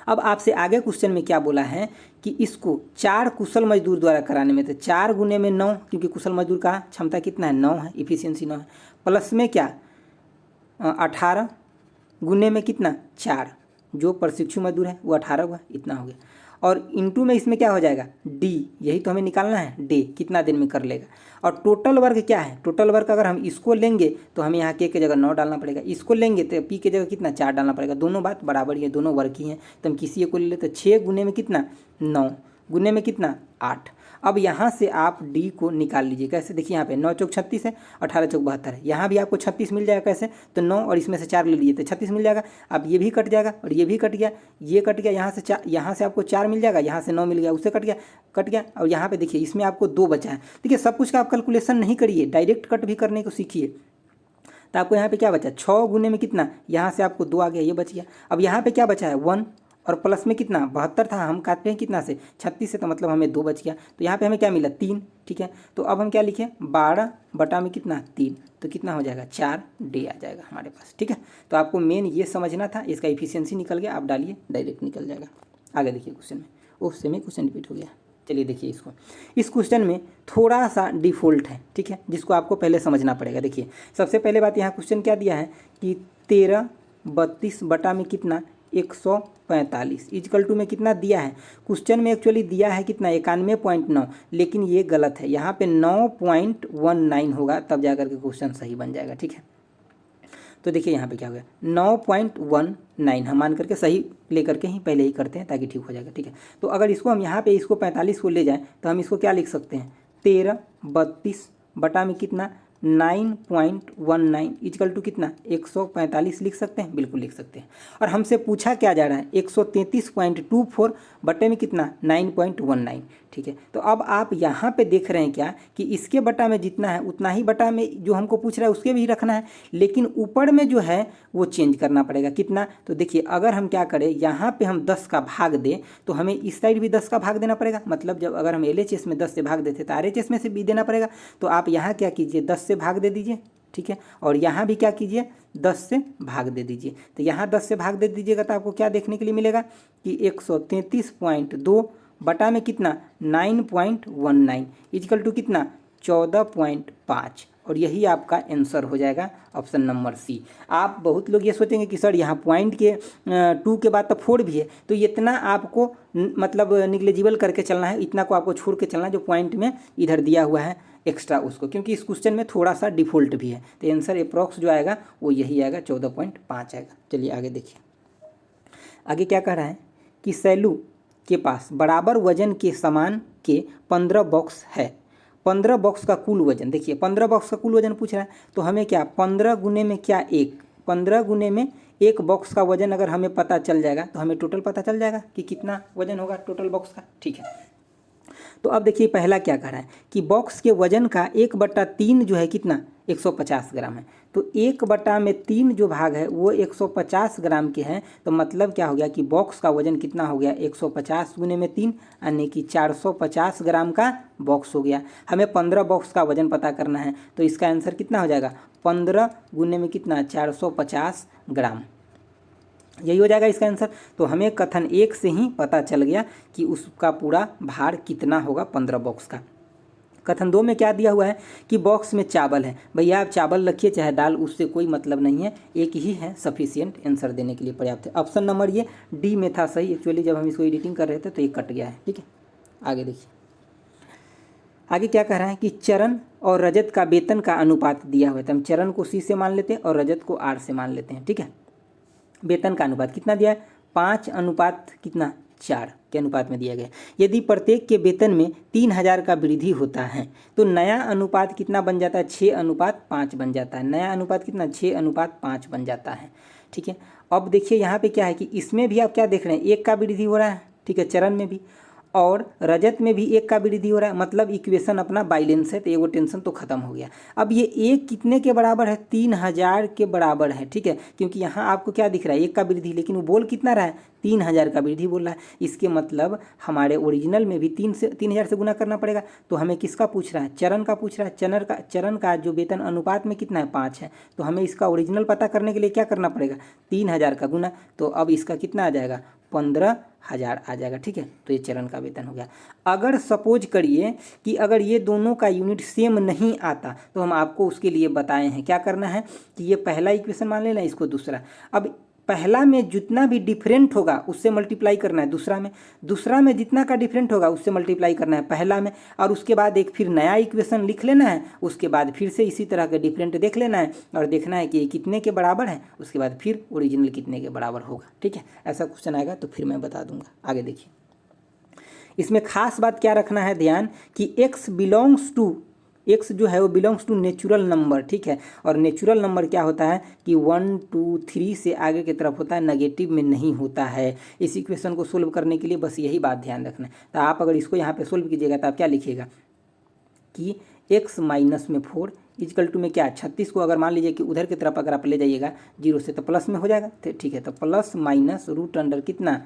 [SPEAKER 1] अब आपसे आगे क्वेश्चन में क्या बोला है कि इसको 4 कुशल मजदूर द्वारा कराने में, तो 4 गुने में 9 क्योंकि कुशल मजदूर का क्षमता कितना है 9 है, इफिशियंसी 9 है, प्लस में क्या 18 गुने में कितना 4, जो प्रशिक्षु मजदूर है वो 18 हुआ, इतना हो गया। और इंटू में इसमें क्या हो जाएगा डी, यही तो हमें निकालना है डी कितना दिन में कर लेगा। और टोटल वर्क क्या है, टोटल वर्क अगर हम इसको लेंगे तो हमें यहाँ के जगह 9 डालना पड़ेगा, इसको लेंगे तो पी के जगह कितना 4 डालना पड़ेगा। दोनों बात बराबर ही है, दोनों वर्क ही हैं, तो हम किसी एक को ले लेते। 6 गुने में कितना 9 गुने में कितना 8। अब यहाँ से आप डी को निकाल लीजिए। कैसे, देखिए यहाँ पे 9 चौक 36 है, 18 चौक 72 है, यहाँ भी आपको 36 मिल जाएगा। कैसे, तो 9 और इसमें से 4 ले लीजिए तो 36 मिल जाएगा। अब ये भी कट जाएगा और ये भी कट गया, ये कट गया, यहाँ से 4, यहाँ से आपको 4 मिल जाएगा, यहाँ से 9 मिल गया, उससे कट गया। और यहाँ पे देखिए इसमें आपको 2 बचा है। देखिए सब कुछ का आप कैलकुलेशन नहीं करिए, डायरेक्ट कट भी करने को सीखिए। तो आपको यहाँ पे क्या बचा 6 गुने में कितना, यहाँ से आपको 2 आ गया, ये बच गया। अब यहाँ पे क्या बचा है 1 और प्लस में कितना 72 था, हम काटते हैं कितना से 36 से, तो मतलब हमें 2 बच गया। तो यहाँ पे हमें क्या मिला 3। ठीक है, तो अब हम क्या लिखें 12 बटा में कितना 3, तो कितना हो जाएगा 4 डे आ जाएगा हमारे पास। ठीक है, तो आपको मेन ये समझना था, इसका इफिशियंसी निकल गया, आप डालिए डायरेक्ट निकल जाएगा। आगे देखिए क्वेश्चन में, उससे में क्वेश्चन रिपीट हो गया। चलिए देखिए इसको, इस क्वेश्चन में थोड़ा सा डिफ़ॉल्ट है, ठीक है, जिसको आपको पहले समझना पड़ेगा। देखिए सबसे पहले बात, यहाँ क्वेश्चन क्या दिया है कि 13 32 बटा में कितना 145 इजकल टू में कितना दिया है। क्वेश्चन में एक्चुअली दिया है कितना 91.9, लेकिन ये गलत है, यहाँ पे 9.19 होगा, तब जाकर के क्वेश्चन सही बन जाएगा। ठीक है, तो देखिए यहाँ पे क्या हो गया 9.19, हम मान करके सही लेकर के ही पहले ही करते हैं ताकि ठीक हो जाएगा। ठीक है, तो अगर इसको हम यहाँ पे इसको 45 को ले जाएं तो हम इसको क्या लिख सकते हैं 13 32 बटा में कितना 9.19 इजकल टू कितना 145 लिख सकते हैं, बिल्कुल लिख सकते हैं। और हमसे पूछा क्या जा रहा है 133.24 बटे में कितना 9.19। ठीक है, तो अब आप यहाँ पे देख रहे हैं क्या कि इसके बटा में जितना है उतना ही बटा में जो हमको पूछ रहा है उसके भी रखना है, लेकिन ऊपर में जो है वो चेंज करना पड़ेगा कितना। तो देखिए अगर हम क्या करें, यहाँ पे हम 10 का भाग दें तो हमें इस साइड भी 10 का भाग देना पड़ेगा। मतलब जब अगर हम LHS में 10 से भाग देते तो RHS में से भी देना पड़ेगा। तो आप यहाँ क्या कीजिए 10 से भाग दे दीजिए। ठीक है, और यहाँ भी क्या कीजिए 10 से भाग दे दीजिए। तो यहाँ 10 से भाग दे दीजिएगा तो आपको क्या देखने के लिए मिलेगा कि 133.2 बटा में कितना 9.19 इजकल टू कितना 14.5, और यही आपका आंसर हो जाएगा ऑप्शन नंबर सी। आप बहुत लोग ये सोचेंगे कि सर यहाँ पॉइंट के 2 के बाद तो 4 भी है, तो इतना आपको मतलब निग्लेजिबल करके चलना है, इतना को आपको छोड़ के चलना है जो पॉइंट में इधर दिया हुआ है एक्स्ट्रा उसको, क्योंकि इस क्वेश्चन में थोड़ा सा डिफ़ॉल्ट भी है। तो आंसर अप्रॉक्स जो आएगा वो यही आएगा 14.5 आएगा। चलिए आगे देखिए, आगे क्या कह रहा है कि सैलू के पास बराबर वजन के सामान के 15 बॉक्स है। 15 बॉक्स का कुल वजन, देखिए 15 बॉक्स का कुल वजन पूछ रहा है, तो हमें क्या 15 गुने में क्या 1, 15 गुने में 1 बॉक्स का वजन अगर हमें पता चल जाएगा तो हमें टोटल पता चल जाएगा कि कितना वजन होगा टोटल बॉक्स का। ठीक है, तो अब देखिए पहला क्या कह रहा है कि बॉक्स के वजन का 1/3 जो है कितना 150 ग्राम है। तो 1/3 जो भाग है वो 150 ग्राम के हैं, तो मतलब क्या हो गया कि बॉक्स का वजन कितना हो गया 150 गुने में 3 यानी कि 450 ग्राम का बॉक्स हो गया। हमें 15 बॉक्स का वजन पता करना है, तो इसका आंसर कितना हो जाएगा 15 गुने में कितना 450 ग्राम, यही हो जाएगा इसका आंसर। तो हमें कथन 1 से ही पता चल गया कि उसका पूरा भार कितना होगा 15 बॉक्स का। कथन 2 में क्या दिया हुआ है कि बॉक्स में चावल है। भैया आप चावल रखिए चाहे दाल, उससे कोई मतलब नहीं है, एक ही है सफिशिएंट आंसर देने के लिए पर्याप्त है। ऑप्शन नंबर ये डी में था सही, एक्चुअली जब हम इसको एडिटिंग कर रहे थे तो ये कट गया है। ठीक है, आगे देखिए, आगे क्या कह रहा है कि चरण और रजत का वेतन का अनुपात दिया हुआ है। तो हम चरण को C से मान लेते हैं और रजत को R से मान लेते हैं। ठीक है, वेतन का अनुपात कितना दिया है 5 अनुपात कितना 4 के अनुपात में दिया गया। यदि प्रत्येक के वेतन में 3000 का वृद्धि होता है तो नया अनुपात कितना बन जाता है 6:5 बन जाता है। नया अनुपात कितना 6:5 बन जाता है। ठीक है, अब देखिए यहाँ पे क्या है कि इसमें भी आप क्या देख रहे हैं 1 का वृद्धि हो रहा है। ठीक है, चरण में भी और रजत में भी 1 का वृद्धि हो रहा है, मतलब इक्वेशन अपना बैलेंस है, तो ये वो टेंशन तो खत्म हो गया। अब ये 1 कितने के बराबर है, 3000 के बराबर है, ठीक है, क्योंकि यहाँ आपको क्या दिख रहा है 1 का वृद्धि, लेकिन वो बोल कितना रहा है 3000 का वृद्धि बोल रहा है। इसके मतलब हमारे ओरिजिनल में भी 3000 से गुना करना पड़ेगा। तो हमें किसका पूछ रहा है, चरण का पूछ रहा है। चरण का जो वेतन अनुपात में कितना है 5 है, तो हमें इसका ओरिजिनल पता करने के लिए क्या करना पड़ेगा 3000 का गुना, तो अब इसका कितना आ जाएगा 15000 आ जाएगा, ठीक है। तो ये चरण का वेतन हो गया। अगर सपोज करिए कि अगर ये दोनों का यूनिट सेम नहीं आता, तो हम आपको उसके लिए बताए हैं क्या करना है कि ये पहला इक्वेशन मान लेना, इसको दूसरा। अब पहला में जितना भी डिफरेंट होगा उससे मल्टीप्लाई करना है दूसरा में जितना का डिफरेंट होगा उससे मल्टीप्लाई करना है पहला में, और उसके बाद एक फिर नया इक्वेशन लिख लेना है। उसके बाद फिर से इसी तरह के डिफरेंट देख लेना है और देखना है कि ये कितने के बराबर है, उसके बाद फिर ओरिजिनल कितने के बराबर होगा, ठीक है। ऐसा क्वेश्चन आएगा तो फिर मैं बता दूंगा। आगे देखिए, इसमें खास बात क्या रखना है ध्यान कि एक्स जो है वो बिलोंग्स टू नेचुरल नंबर, ठीक है। और नेचुरल नंबर क्या होता है कि 1 2 3 से आगे की तरफ होता है, नेगेटिव में नहीं होता है। इस इक्वेशन को सोल्व करने के लिए बस यही बात ध्यान रखना है। तो आप अगर इसको यहाँ पे सोल्व कीजिएगा तो आप क्या लिखिएगा कि x माइनस में 4 इजकल टू में क्या 36 को अगर मान लीजिए कि उधर की तरफ अगर आप ले जाइएगा 0 से तो प्लस में हो जाएगा, ठीक है। तो प्लस माइनस रूट अंडर कितना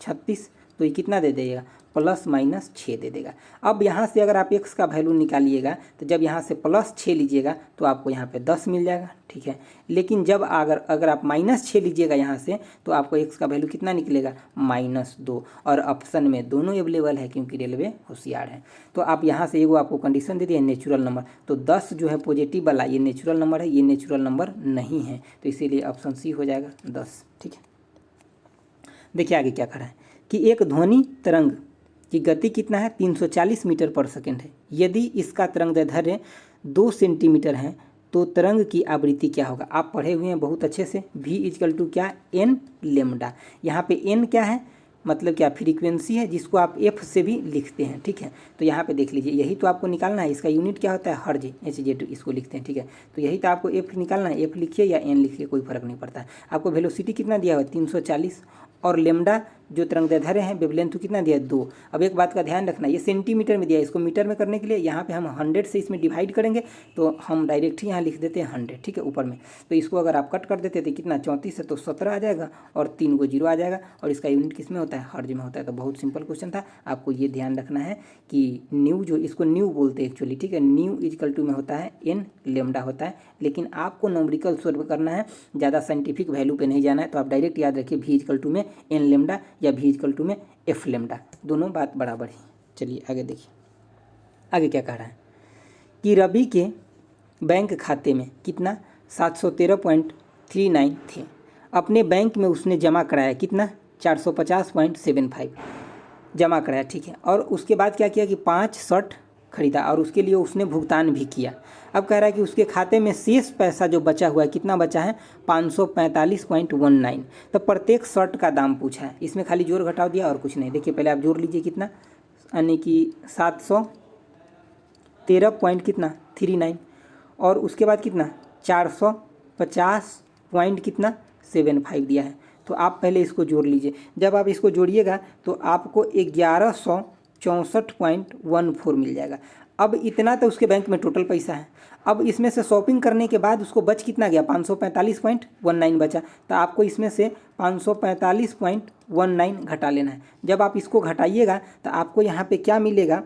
[SPEAKER 1] 36, तो ये कितना दे देगा +-6 दे देगा। अब यहाँ से अगर आप x का वैल्यू निकालिएगा तो जब यहाँ से +6 लीजिएगा तो आपको यहाँ पे 10 मिल जाएगा, ठीक है। लेकिन जब अगर आप -6 लीजिएगा यहाँ से तो आपको x का वैल्यू कितना निकलेगा -2, और ऑप्शन में दोनों अवेलेबल है क्योंकि रेलवे होशियार है। तो आप यहाँ से एगो आपको कंडीशन दे दिया नेचुरल नंबर, तो 10 जो है पॉजिटिव वाला ये नेचुरल नंबर है, ये नेचुरल नंबर नहीं है, तो इसीलिए ऑप्शन सी हो जाएगा 10, ठीक है। देखिए आगे क्या करा है कि एक ध्वनि तरंग की गति कितना है 340 मीटर पर सेकेंड है। यदि इसका तरंगदैर्ध्य 2 सेंटीमीटर है तो तरंग की आवृत्ति क्या होगा। आप पढ़े हुए हैं बहुत अच्छे से, v इजकल टू क्या n लेमडा। यहाँ पे n क्या है मतलब क्या फ्रीक्वेंसी है जिसको आप f से भी लिखते हैं, ठीक है। तो यहाँ पे देख लीजिए यही तो आपको निकालना है, इसका यूनिट क्या होता है हर्ज, hz इसको लिखते हैं, ठीक है। तो यही तो आपको f निकालना है, f लिखिए या n लिखिए कोई फर्क नहीं पड़ता है। आपको वेलोसिटी कितना दिया हुआ 340 और लेमडा जो तरंगदैर्ध्य है वेवलेंथ कितना दिया है 2। अब एक बात का ध्यान रखना, ये सेंटीमीटर में दिया है, इसको मीटर में करने के लिए यहाँ पे हम 100 से इसमें डिवाइड करेंगे तो हम डायरेक्ट ही यहाँ लिख देते हैं 100, ठीक है ऊपर में। तो इसको अगर आप कट कर देते तो कितना 34 है तो 17 आ जाएगा और 3 को 0 आ जाएगा, और इसका यूनिट किस में होता है हर्ज में होता है। तो बहुत सिंपल क्वेश्चन था, आपको ये ध्यान रखना है कि न्यू जो इसको न्यू बोलते हैं एक्चुअली, ठीक है। न्यू इजकल टू में होता है n लेमडा होता है, लेकिन आपको नॉमरिकल सोल्व करना है, ज़्यादा साइंटिफिक वैल्यू पे नहीं जाना है। तो आप डायरेक्ट याद रखिए v इजकल टू में n लेमडा या v इजकल टू में f लेमडा, दोनों बात बराबर ही। चलिए आगे देखिए, आगे क्या कह रहा है कि रवि के बैंक खाते में कितना 713.39 थे, अपने बैंक में उसने जमा कराया कितना 450.75 जमा कराया, ठीक है। और उसके बाद क्या किया कि 5 शर्ट खरीदा और उसके लिए उसने भुगतान भी किया। अब कह रहा है कि उसके खाते में शेष पैसा जो बचा हुआ है कितना बचा है 545.19। तो प्रत्येक शर्ट का दाम पूछा है, इसमें खाली जोड़ घटाव दिया और कुछ नहीं। देखिए पहले आप जोड़ लीजिए कितना, यानी कि 713 पॉइंट कितना 39 और उसके बाद कितना 450 पॉइंट कितना 75 दिया है। तो आप पहले इसको जोड़ लीजिए, जब आप इसको जोड़िएगा तो आपको 1164.14 मिल जाएगा। अब इतना तो उसके बैंक में टोटल पैसा है। अब इसमें से शॉपिंग करने के बाद उसको बच कितना गया 545.19 बचा, तो आपको इसमें से 545.19 घटा लेना है। जब आप इसको घटाइएगा तो आपको यहाँ पे क्या मिलेगा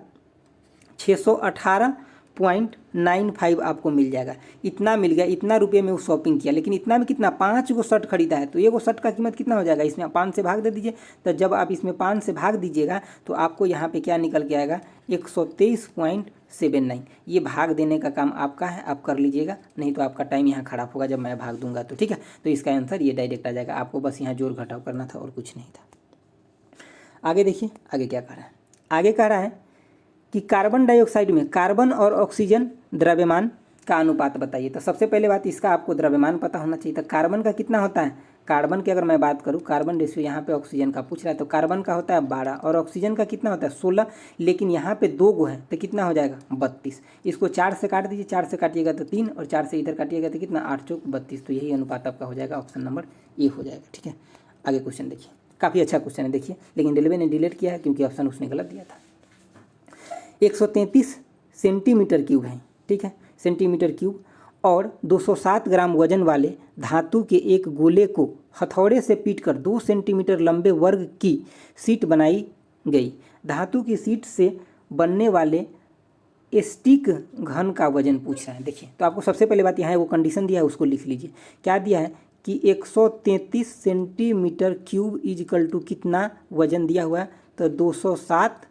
[SPEAKER 1] 618.95 आपको मिल जाएगा। इतना मिल गया, इतना रुपये में वो शॉपिंग किया, लेकिन इतना में कितना 5 गो शर्ट खरीदा है, तो ये गो शर्ट का कीमत कितना हो जाएगा, इसमें आप 5 से भाग दे दीजिए। तो जब आप इसमें 5 से भाग दीजिएगा तो आपको यहाँ पे क्या निकल के आएगा 123.79। ये भाग देने का काम आपका है, आप कर लीजिएगा, नहीं तो आपका टाइम यहाँ खराब होगा जब मैं भाग दूंगा तो, ठीक है। तो इसका आंसर ये डायरेक्ट आ जाएगा, आपको बस यहाँ जोड़ घटाव करना था और कुछ नहीं था। आगे देखिए आगे क्या कह रहा है, आगे कह रहा है कि कार्बन डाइऑक्साइड में कार्बन और ऑक्सीजन द्रव्यमान का अनुपात बताइए। तो सबसे पहले बात इसका आपको द्रव्यमान पता होना चाहिए। तो कार्बन का कितना होता है, कार्बन की अगर मैं बात करूं, कार्बन रेशियो यहाँ पे ऑक्सीजन का पूछ रहा है, तो कार्बन का होता है 12 और ऑक्सीजन का कितना होता है 16, लेकिन यहाँ पे 2 गो है तो कितना हो जाएगा 32। इसको 4 से काट दीजिए, 4 से काटिएगा तो 3 और 4 से इधर काटिएगा तो कितना 8 चौक 32। तो यही अनुपात आपका हो जाएगा, ऑप्शन नंबर ए हो जाएगा, ठीक है। आगे क्वेश्चन देखिए, काफ़ी अच्छा क्वेश्चन है देखिए, लेकिन रेलवे ने डिलीट किया है क्योंकि ऑप्शन उसने गलत दिया था। 133 सेंटीमीटर क्यूब है, ठीक है, सेंटीमीटर क्यूब, और 207 ग्राम वजन वाले धातु के एक गोले को हथौड़े से पीटकर 2 सेंटीमीटर लंबे वर्ग की शीट बनाई गई। धातु की शीट से बनने वाले स्टिक घन का वजन पूछ रहा है। देखिए, तो आपको सबसे पहले बात यहाँ है, वो कंडीशन दिया है उसको लिख लीजिए। क्या दिया है कि 133 सेंटीमीटर क्यूब इजकल टू कितना वजन दिया हुआ है, तो 207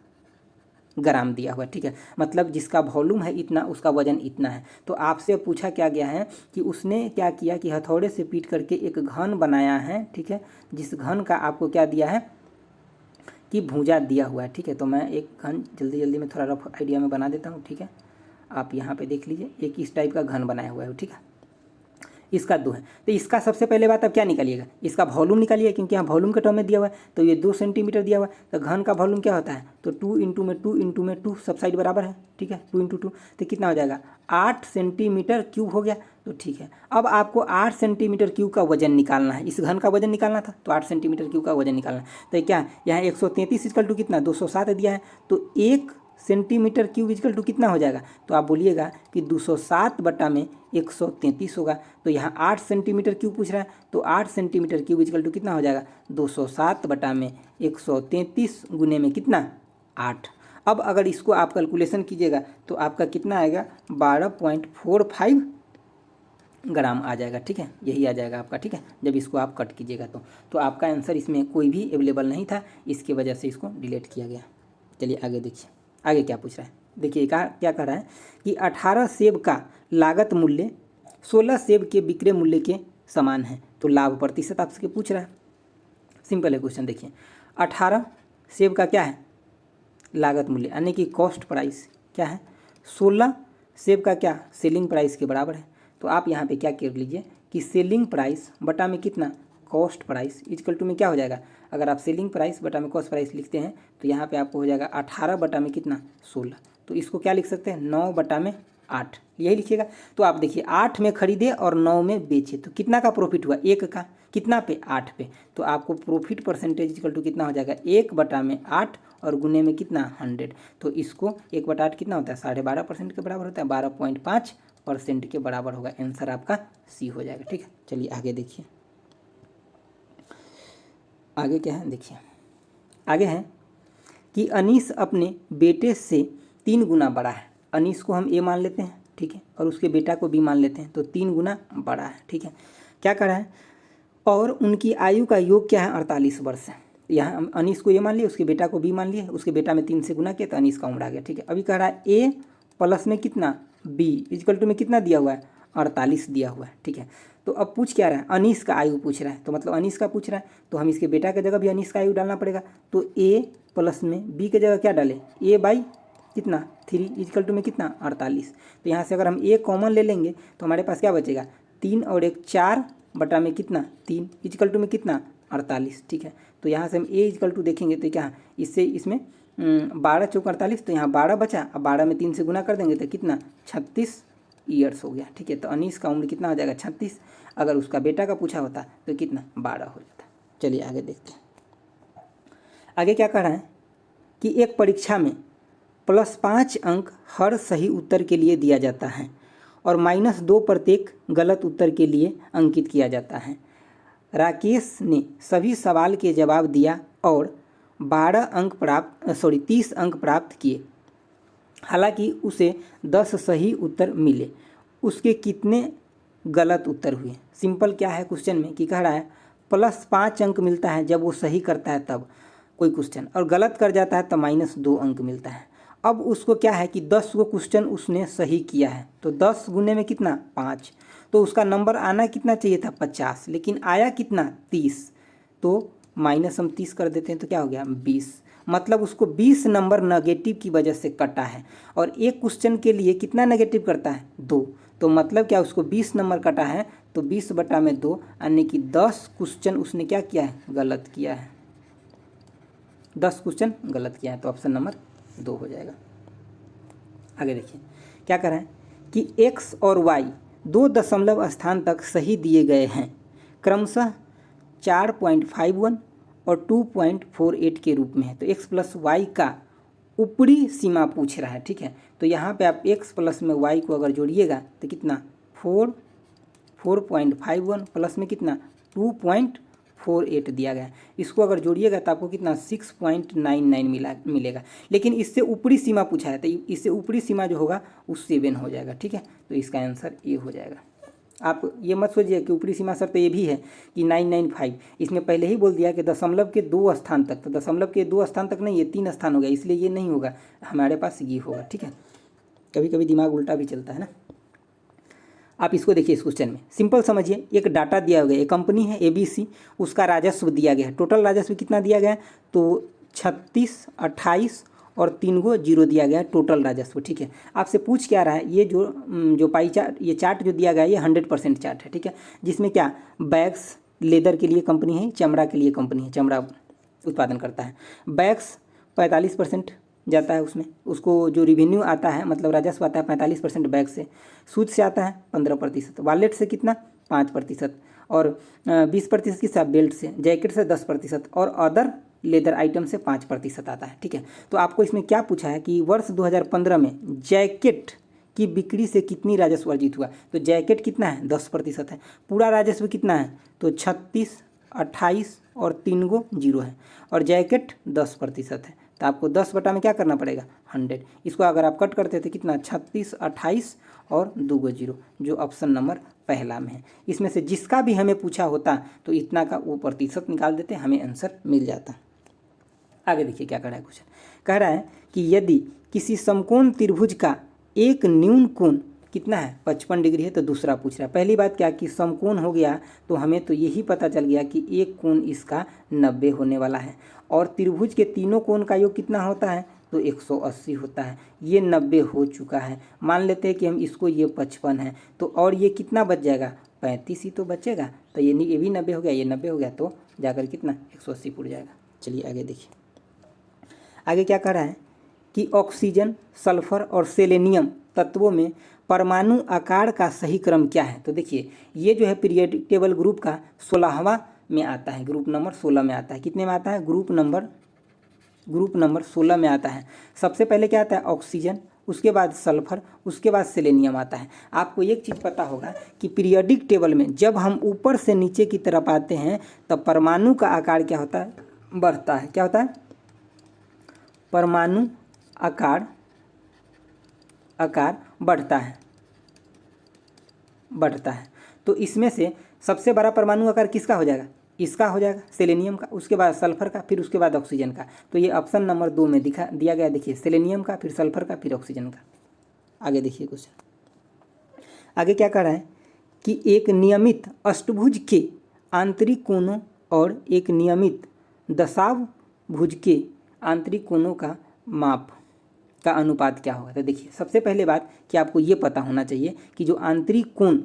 [SPEAKER 1] ग्राम दिया हुआ है, ठीक है, मतलब जिसका वॉल्यूम है इतना, उसका वजन इतना है। तो आपसे पूछा क्या गया है कि उसने क्या किया कि हथौड़े से पीट करके एक घन बनाया है, ठीक है, जिस घन का आपको क्या दिया है कि भुजा दिया हुआ है, ठीक है। तो मैं एक घन जल्दी जल्दी में थोड़ा रफ आइडिया में बना देता हूँ, ठीक है, आप यहाँ पे देख लीजिए, एक इस टाइप का घन बनाया हुआ है, ठीक है, इसका 2 है। तो इसका सबसे पहले बात अब क्या निकालिएगा, इसका वॉल्यूम निकालिए, क्योंकि यहाँ वॉल्यूम के टर्म में दिया हुआ है, तो ये 2 सेंटीमीटर दिया हुआ है, तो घन का वॉल्यूम क्या होता है, तो 2 इंटू में 2 इंटू में 2 सब साइड बराबर है, ठीक है, 2 इंटू 2, तो कितना हो जाएगा 8 सेंटीमीटर क्यूब हो गया। तो ठीक है, अब आपको 8 सेंटीमीटर क्यूब का वजन निकालना है, इस घन का वजन निकालना था, तो 8 सेंटीमीटर क्यूब का वजन निकालना है। तो क्या यहाँ 133 इक्वल टू कितना 207 दिया है, तो 1 सेंटीमीटर क्यूब इक्वल टू कितना हो जाएगा, तो आप बोलिएगा कि 207 बटा में 133 होगा। तो यहाँ 8 सेंटीमीटर क्यूब पूछ रहा है, तो 8 सेंटीमीटर क्यूब इक्वल टू कितना हो जाएगा 207 बटा में 133 गुने में कितना 8। अब अगर इसको आप कैलकुलेशन कीजिएगा तो आपका कितना आएगा 12.45 ग्राम आ जाएगा, ठीक है, यही आ जाएगा आपका, ठीक है, जब इसको आप कट कीजिएगा तो आपका आंसर इसमें कोई भी अवेलेबल नहीं था, इसकी वजह से इसको डिलीट किया गया। चलिए आगे देखिए, आगे क्या पूछ रहा है, देखिए क्या कह रहा है कि 18 सेब का लागत मूल्य 16 सेब के विक्रय मूल्य के समान है, तो लाभ प्रतिशत आपसे पूछ रहा है। सिंपल है क्वेश्चन, देखिए 18 सेब का क्या है लागत मूल्य, यानी कि कॉस्ट प्राइस क्या है, 16 सेब का क्या सेलिंग प्राइस के बराबर है। तो आप यहाँ पे क्या कर लीजिए कि सेलिंग प्राइस बटा में कितना कॉस्ट प्राइस इक्वल टू में क्या हो जाएगा, अगर आप सेलिंग प्राइस बटा में कॉस्ट प्राइस लिखते हैं तो यहाँ पे आपको हो जाएगा 18 बटा में कितना 16, तो इसको क्या लिख सकते हैं 9 बटा में 8, यही लिखिएगा। तो आप देखिए 8 में खरीदे और 9 में बेचे, तो कितना का प्रॉफिट हुआ, 1 का, कितना पे 8 पे, तो आपको प्रॉफिट परसेंटेज इक्वल टू कितना हो जाएगा 1 बटा में 8 और गुने में कितना 100, तो इसको 1 बटा 8 कितना होता है 12.5% के बराबर होता है, 12.5% के बराबर होगा। आंसर आपका सी हो जाएगा, ठीक है। चलिए आगे देखिए, आगे क्या है, देखिए आगे है कि अनीस अपने बेटे से 3 गुना बड़ा है। अनीस को हम ए मान लेते हैं, ठीक है, और उसके बेटा को बी मान लेते हैं, तो 3 गुना बड़ा है, ठीक है। क्या कर रहा है, और उनकी आयु का योग क्या है 48 वर्ष है। यहाँ हम अनीस को ए मान लिए, उसके बेटा को बी मान लिए, उसके बेटा में 3 से गुना किया तो अनीस का उम्र आ गया, ठीक है। अभी कह रहा है ए प्लस में कितना बी इक्वल टू में कितना दिया हुआ है 48 दिया हुआ है, ठीक है। तो अब पूछ क्या रहा है, अनीस का आयु पूछ रहा है, तो मतलब अनीस का पूछ रहा है, तो हम इसके बेटा की जगह भी अनीस का आयु डालना पड़ेगा। तो ए प्लस में बी की जगह क्या डालें, ए बाई कितना 3 इक्वल टू में कितना 48। तो यहाँ से अगर हम ए कॉमन ले लेंगे तो हमारे पास क्या बचेगा 3 और 1 4 बटा में कितना 3 इक्वल टू में कितना 48, ठीक है। तो यहाँ से हम ए इक्वल टू देखेंगे तो क्या इससे इसमें 12 चौक 48, तो यहाँ 12 बचा, अब 12 में 3 से गुना कर देंगे तो कितना 36 ईयर्स हो गया, ठीक है। तो अनीस का उम्र कितना हो जाएगा 36, अगर उसका बेटा का पूछा होता तो कितना 12 हो जाता। चलिए आगे देखते हैं, आगे क्या कह रहा है कि एक परीक्षा में +5 अंक हर सही उत्तर के लिए दिया जाता है और -2 प्रत्येक गलत उत्तर के लिए अंकित किया जाता है। राकेश ने सभी सवाल के जवाब दिया और 30 अंक प्राप्त किए, हालांकि उसे 10 सही उत्तर मिले, उसके कितने गलत उत्तर हुए। सिंपल क्या है क्वेश्चन में कि कह रहा है +5 अंक मिलता है जब वो सही करता है तब कोई क्वेश्चन, और गलत कर जाता है तो -2 अंक मिलता है। अब उसको क्या है कि 10 को क्वेश्चन उसने सही किया है, तो 10 गुने में कितना 5, तो उसका नंबर आना कितना चाहिए था 50, लेकिन आया कितना 30, तो माइनस हम 30 कर देते हैं तो क्या हो गया 20, मतलब उसको 20 नंबर नेगेटिव की वजह से कटा है। और एक क्वेश्चन के लिए कितना नेगेटिव करता है 2, तो मतलब क्या उसको 20 नंबर कटा है, तो 20 बटा में 2 यानी कि 10 क्वेश्चन उसने क्या किया है गलत किया है, 10 क्वेश्चन गलत किया है, तो ऑप्शन नंबर 2 हो जाएगा। आगे देखिए क्या कर रहे हैं कि x और y 2 दशमलव स्थान तक सही दिए गए हैं, क्रमशः 4.51 और 2.48 के रूप में है। तो x प्लस वाई का ऊपरी सीमा पूछ रहा है, ठीक है। तो यहाँ पे आप x प्लस में y को अगर जोड़िएगा तो कितना 4.51 प्लस में कितना 2.48 दिया गया है। इसको अगर जोड़िएगा तो आपको कितना 6.99 मिलेगा। लेकिन इससे ऊपरी सीमा पूछा है तो इससे ऊपरी सीमा जो होगा वो 7 हो जाएगा, ठीक है। तो इसका आंसर ए हो जाएगा। आप ये मत सोचिए कि ऊपरी सीमा सर तो ये भी है कि 995, इसमें पहले ही बोल दिया कि दशमलव के 2 स्थान तक, तो दशमलव के 2 स्थान तक नहीं, ये 3 स्थान हो गया, इसलिए ये नहीं होगा, हमारे पास ये होगा, ठीक है। कभी कभी दिमाग उल्टा भी चलता है ना। आप इसको देखिए, इस क्वेश्चन में सिंपल समझिए, एक डाटा दिया गया, एक कंपनी है ABC, उसका राजस्व दिया गया है। टोटल राजस्व कितना दिया गया है तो 36, 28 और 3 गो जीरो दिया गया है टोटल राजस्व, ठीक है। आपसे पूछ क्या रहा है, ये जो पाई चार्ट, ये चार्ट जो दिया गया है ये 100% चार्ट है, ठीक है। जिसमें क्या बैग्स, लेदर के लिए कंपनी है, चमड़ा के लिए कंपनी है, चमड़ा उत्पादन करता है। बैग्स 45% जाता है उसमें, उसको जो रिवेन्यू आता है मतलब राजस्व आता है 45% बैग से। सूद से आता है 15%, वॉलेट से कितना 5% और 20% किसका बेल्ट से, जैकेट से 10% और अदर लेदर आइटम से 5% आता है, ठीक है। तो आपको इसमें क्या पूछा है कि वर्ष 2015 में जैकेट की बिक्री से कितनी राजस्व अर्जित हुआ। तो जैकेट कितना है 10% है। पूरा राजस्व कितना है तो 36, 28 और 3 गो जीरो है और जैकेट 10% है। तो आपको 10 बटा में क्या करना पड़ेगा 100। इसको अगर आप कट करते तो कितना 36, 28 और 2 गो जीरो, जो ऑप्शन नंबर पहला में है। इसमें से जिसका भी हमें पूछा होता तो इतना का वो प्रतिशत निकाल देते, हमें आंसर मिल जाता। आगे देखिए क्या कह रहा है क्वेश्चन, कह रहा है कि यदि किसी समकोण त्रिभुज का एक न्यून कोण कितना है 55 डिग्री है, तो दूसरा पूछ रहा है। पहली बात क्या कि समकोण हो गया तो हमें तो यही पता चल गया कि एक कोण इसका 90 होने वाला है और त्रिभुज के तीनों कोण का योग कितना होता है तो 180 होता है। ये 90 हो चुका है, मान लेते हैं कि हम इसको, ये 55 है तो और ये कितना बच जाएगा 35 ही तो बचेगा। तो ये भी 90 हो गया, ये 90 हो गया, तो जाकर कितना 180 पुट जाएगा। चलिए आगे देखिए, आगे क्या कह रहा है कि ऑक्सीजन, सल्फर और सेलेनियम तत्वों में परमाणु आकार का सही क्रम क्या है। तो देखिए ये जो है पीरियोडिक टेबल ग्रुप का 16वां में आता है, ग्रुप नंबर 16 में आता है। कितने में आता है ग्रुप नंबर 16 में आता है। सबसे पहले क्या आता है ऑक्सीजन, उसके बाद सल्फर, उसके बाद सेलेनियम आता है। आपको एक चीज़ पता होगा कि पीरियोडिक टेबल में जब हम ऊपर से नीचे की तरफ आते हैं तब परमाणु का आकार क्या होता है बढ़ता है। क्या होता है परमाणु आकार बढ़ता है। तो इसमें से सबसे बड़ा परमाणु आकार किसका हो जाएगा, इसका हो जाएगा सेलेनियम का, उसके बाद सल्फर का, फिर उसके बाद ऑक्सीजन का। तो ये ऑप्शन नंबर 2 में दिया गया, देखिए सेलेनियम का, फिर सल्फर का, फिर ऑक्सीजन का। आगे देखिए क्वेश्चन, आगे क्या कह रहा है कि एक नियमित अष्टभुज के आंतरिक कोणों और एक नियमित दशाभुज के आंतरिक कोणों का माप का अनुपात क्या होगा। तो देखिए सबसे पहले बात कि आपको ये पता होना चाहिए कि जो आंतरिक कोण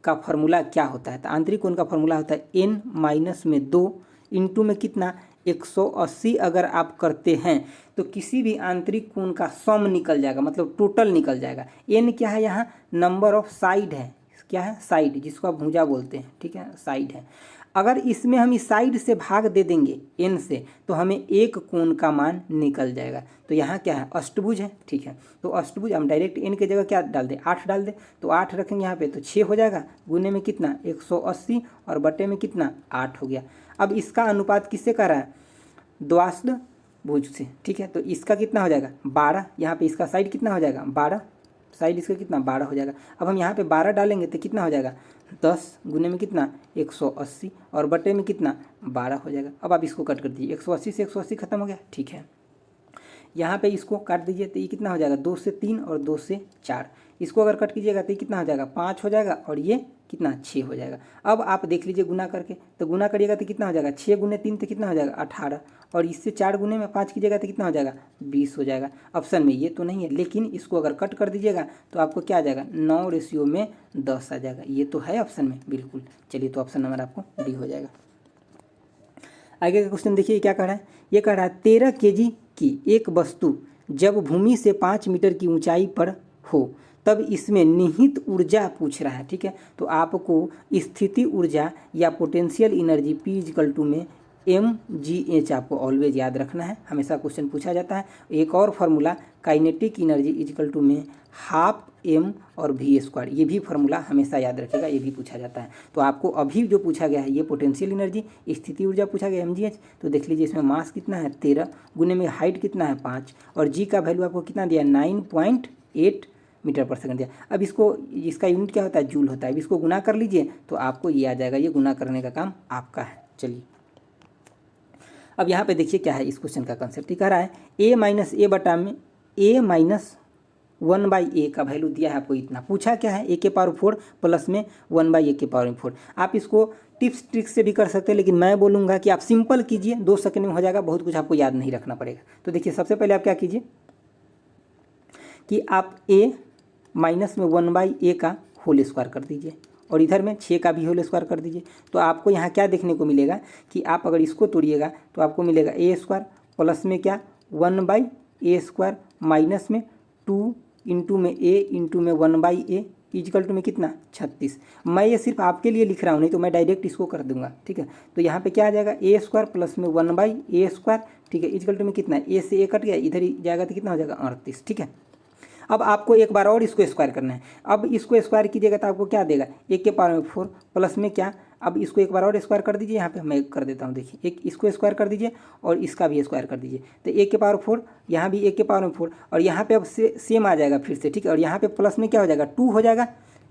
[SPEAKER 1] का फॉर्मूला क्या होता है। तो आंतरिक कोण का फॉर्मूला होता है n-2 इंटू में कितना 180। अगर आप करते हैं तो किसी भी आंतरिक कोण का सम निकल जाएगा, मतलब टोटल निकल जाएगा। n क्या है यहाँ नंबर ऑफ साइड है, क्या है साइड, जिसको आप भुजा बोलते हैं, ठीक है साइड है। अगर इसमें हम इस साइड से भाग दे देंगे n से तो हमें एक कोण का मान निकल जाएगा। तो यहाँ क्या है अष्टभुज है, ठीक है। तो अष्टभुज हम डायरेक्ट n की जगह क्या डाल दें 8 डाल दें, तो 8 रखेंगे यहाँ पे तो 6 हो जाएगा, गुने में कितना 180 और बटे में कितना 8 हो गया। अब इसका अनुपात किससे कर रहा है द्वाष्ट भुज से, ठीक है। तो इसका कितना हो जाएगा 12, यहाँ पे इसका साइड कितना हो जाएगा 12, साइड इसका कितना 12 हो जाएगा। अब हम यहाँ पे 12 डालेंगे तो कितना हो जाएगा 10 गुने में कितना 180 और बटे में कितना 12 हो जाएगा। अब आप इसको कट कर दीजिए, 180 से 180 खत्म हो गया, ठीक है। यहाँ पे इसको काट दीजिए तो ये कितना हो जाएगा 2 से 3 और 2 से 4। इसको अगर कट कीजिएगा तो ये कितना हो जाएगा 5 हो जाएगा और ये कितना 6 हो जाएगा। अब आप देख लीजिए गुना करके, तो गुना करिएगा तो कितना हो जाएगा 6 गुने 3 तो कितना हो जाएगा 18 और इससे 4 गुने में 5 कीजिएगा तो कितना हो जाएगा 20 हो जाएगा। ऑप्शन में ये तो नहीं है, लेकिन इसको अगर कट कर दीजिएगा तो आपको क्या आ जाएगा 9:10 आ जाएगा। ये तो है ऑप्शन में बिल्कुल। चलिए तो ऑप्शन नंबर आपको डी हो जाएगा। आगे का क्वेश्चन देखिए क्या कह रहा है, ये कह रहा है 13 kg की एक वस्तु जब भूमि से 5 मीटर की ऊंचाई पर हो तब इसमें निहित ऊर्जा पूछ रहा है, ठीक है। तो आपको स्थिति ऊर्जा या पोटेंशियल एनर्जी P = में mgh आपको ऑलवेज याद रखना है, हमेशा क्वेश्चन पूछा जाता है। एक और formula kinetic energy is equal to में हाफ m और v स्क्वायर, ये भी फार्मूला हमेशा याद रखेगा, ये भी पूछा जाता है। तो आपको अभी जो पूछा गया है ये पोटेंशियल एनर्जी स्थिति ऊर्जा पूछा गया mgh, तो देख लीजिए इसमें मास कितना है 13 गुने में हाइट कितना है 5 और g का वैल्यू आपको कितना दिया 9.8 मीटर पर सेकंड दिया। अब इसको, इसका यूनिट क्या होता है जूल होता है, अब इसको गुना कर लीजिए तो आपको ये आ जाएगा, ये गुना करने का काम आपका है। चलिए अब यहाँ पे देखिए क्या है इस क्वेश्चन का कंसेप्ट, कह रहा है a माइनस ए बटा में a माइनस 1/a का वैल्यू दिया है आपको इतना, पूछा क्या है a के पावर 4 प्लस में 1/a के पावर 4। आप इसको टिप्स ट्रिक्स से भी कर सकते हैं, लेकिन मैं बोलूँगा कि आप सिंपल कीजिए, 2 सेकंड में हो जाएगा, बहुत कुछ आपको याद नहीं रखना पड़ेगा। तो देखिए सबसे पहले आप क्या कीजिए कि आप a माइनस में 1/a का होल स्क्वायर कर दीजिए और इधर में 6 का भी होल स्क्वायर कर दीजिए। तो आपको यहाँ क्या देखने को मिलेगा कि आप अगर इसको तोड़िएगा तो आपको मिलेगा a स्क्वायर प्लस में क्या 1/a स्क्वायर माइनस में 2 इंटू में a इंटू में 1/a इजिकल टू में कितना 36। मैं ये सिर्फ आपके लिए लिख रहा हूँ, नहीं तो मैं डायरेक्ट इसको कर दूंगा, ठीक है। तो यहाँ पे क्या आ जाएगा a स्क्वायर प्लस में 1/a स्क्वायर, ठीक है, इजिकल टू में कितना a से a कट गया, इधर ही जाएगा तो कितना हो जाएगा 38, ठीक है। अब आपको एक बार और इसको स्क्वायर करना है। अब इसको स्क्वायर कीजिएगा तो आपको क्या देगा 1 के पावर में 4 प्लस में क्या, अब इसको एक बार और स्क्वायर कर दीजिए, यहाँ पे मैं कर देता हूँ, देखिए एक इसको स्क्वायर कर दीजिए और इसका भी स्क्वायर कर दीजिए, तो 1 के पावर 4, यहाँ भी 1 के पावर में 4 और यहाँ पे अब सेम आ जाएगा फिर से, ठीक है। और यहाँ पे प्लस में क्या हो जाएगा 2 हो जाएगा,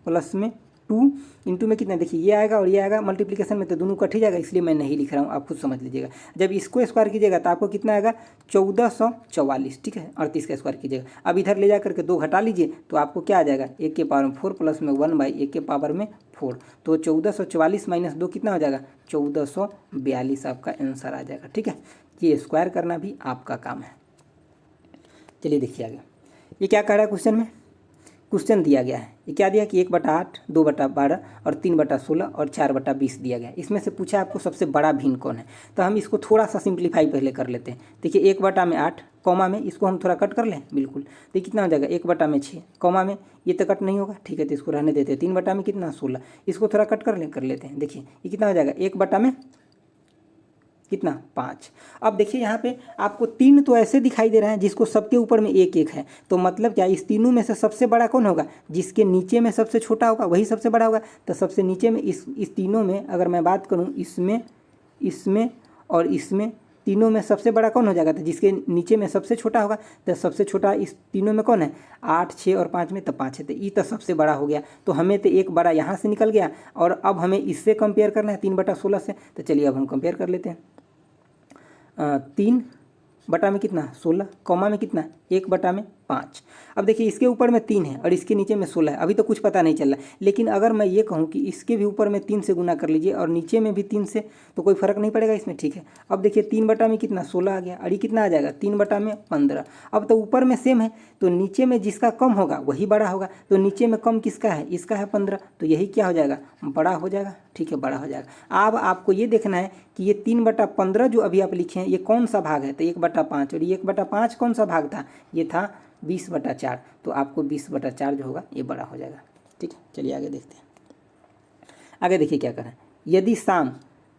[SPEAKER 1] प्लस में 2 इंटू में कितना, देखिए ये आएगा और ये आएगा मल्टीप्लिकेशन में, तो दोनों कट ही जाएगा, इसलिए मैं नहीं लिख रहा हूँ, आप खुद समझ लीजिएगा। जब इसको स्क्वायर कीजिएगा तो आपको कितना आएगा 1444, ठीक है, 38 का स्क्वायर कीजिएगा। अब इधर ले जा करके 2 घटा लीजिए तो आपको क्या आ जाएगा 1 के पावर में 4 प्लस में 1/1 के पावर में 4, तो 1444 माइनस 2 कितना हो जाएगा 1442 आपका आंसर आ जाएगा, ठीक है। ये स्क्वायर करना भी आपका काम है। चलिए देखिए आगे ये क्या कह रहा है क्वेश्चन में, क्वेश्चन दिया गया है, ये क्या दिया कि 1/8, 2/12 और 3/16 और 4/20 दिया गया है। इसमें से पूछा आपको सबसे बड़ा भिन्न कौन है, तो हम इसको थोड़ा सा सिंप्लीफाई पहले कर लेते हैं। देखिए 1/8 कॉमा में इसको हम थोड़ा कट कर लें, बिल्कुल, तो कितना हो जाएगा 1/6 कॉमा में ये तो कट नहीं होगा, ठीक है, तो इसको रहने देते हैं। 3 में कितना 16, इसको थोड़ा कट कर लेते हैं, देखिए ये कितना हो जाएगा 1 में कितना 5। अब देखिए यहाँ पे आपको 3 तो ऐसे दिखाई दे रहे हैं जिसको सबके ऊपर में 1-1 है, तो मतलब क्या इस तीनों में से सबसे बड़ा कौन होगा, जिसके नीचे में सबसे छोटा होगा वही सबसे बड़ा होगा। तो सबसे नीचे में इस तीनों में अगर मैं बात करूँ इसमें और इसमें, तीनों में सबसे बड़ा कौन हो जाएगा, तो जिसके नीचे में सबसे छोटा होगा, तो सबसे छोटा इस तीनों में कौन है 8, 6 और 5 में, तो 5 है, तो ये तो सबसे बड़ा हो गया। तो हमें तो एक बड़ा यहाँ से निकल गया और अब हमें इससे कंपेयर करना है 3/16 से। तो चलिए अब हम कंपेयर कर लेते हैं। 3 बटा में कितना 16 कॉमा में कितना 1/5। अब देखिए इसके ऊपर में 3 है और इसके नीचे में 16 है, अभी तो कुछ पता नहीं चल रहा, लेकिन अगर मैं ये कहूँ कि इसके भी ऊपर में 3 से गुना कर लीजिए और नीचे में भी 3 से, तो कोई फर्क नहीं पड़ेगा इसमें, ठीक है। अब देखिए 3 में कितना 16 आ गया और ये कितना आ जाएगा 3 में 15। अब तो ऊपर में सेम है, तो नीचे में जिसका कम होगा वही बड़ा होगा, तो नीचे में कम किसका है, इसका है 15, तो यही क्या हो जाएगा बड़ा हो जाएगा, ठीक है, बड़ा हो जाएगा। अब आपको ये देखना है कि ये 3/15 जो अभी आप लिखे हैं ये कौन सा भाग है, तो 1/5, और ये 1/5 कौन सा भाग था, ये था 20/4, तो आपको 20/4 जो होगा ये बड़ा हो जाएगा, ठीक है। चलिए आगे देखते हैं। आगे देखिए क्या करें, यदि शाम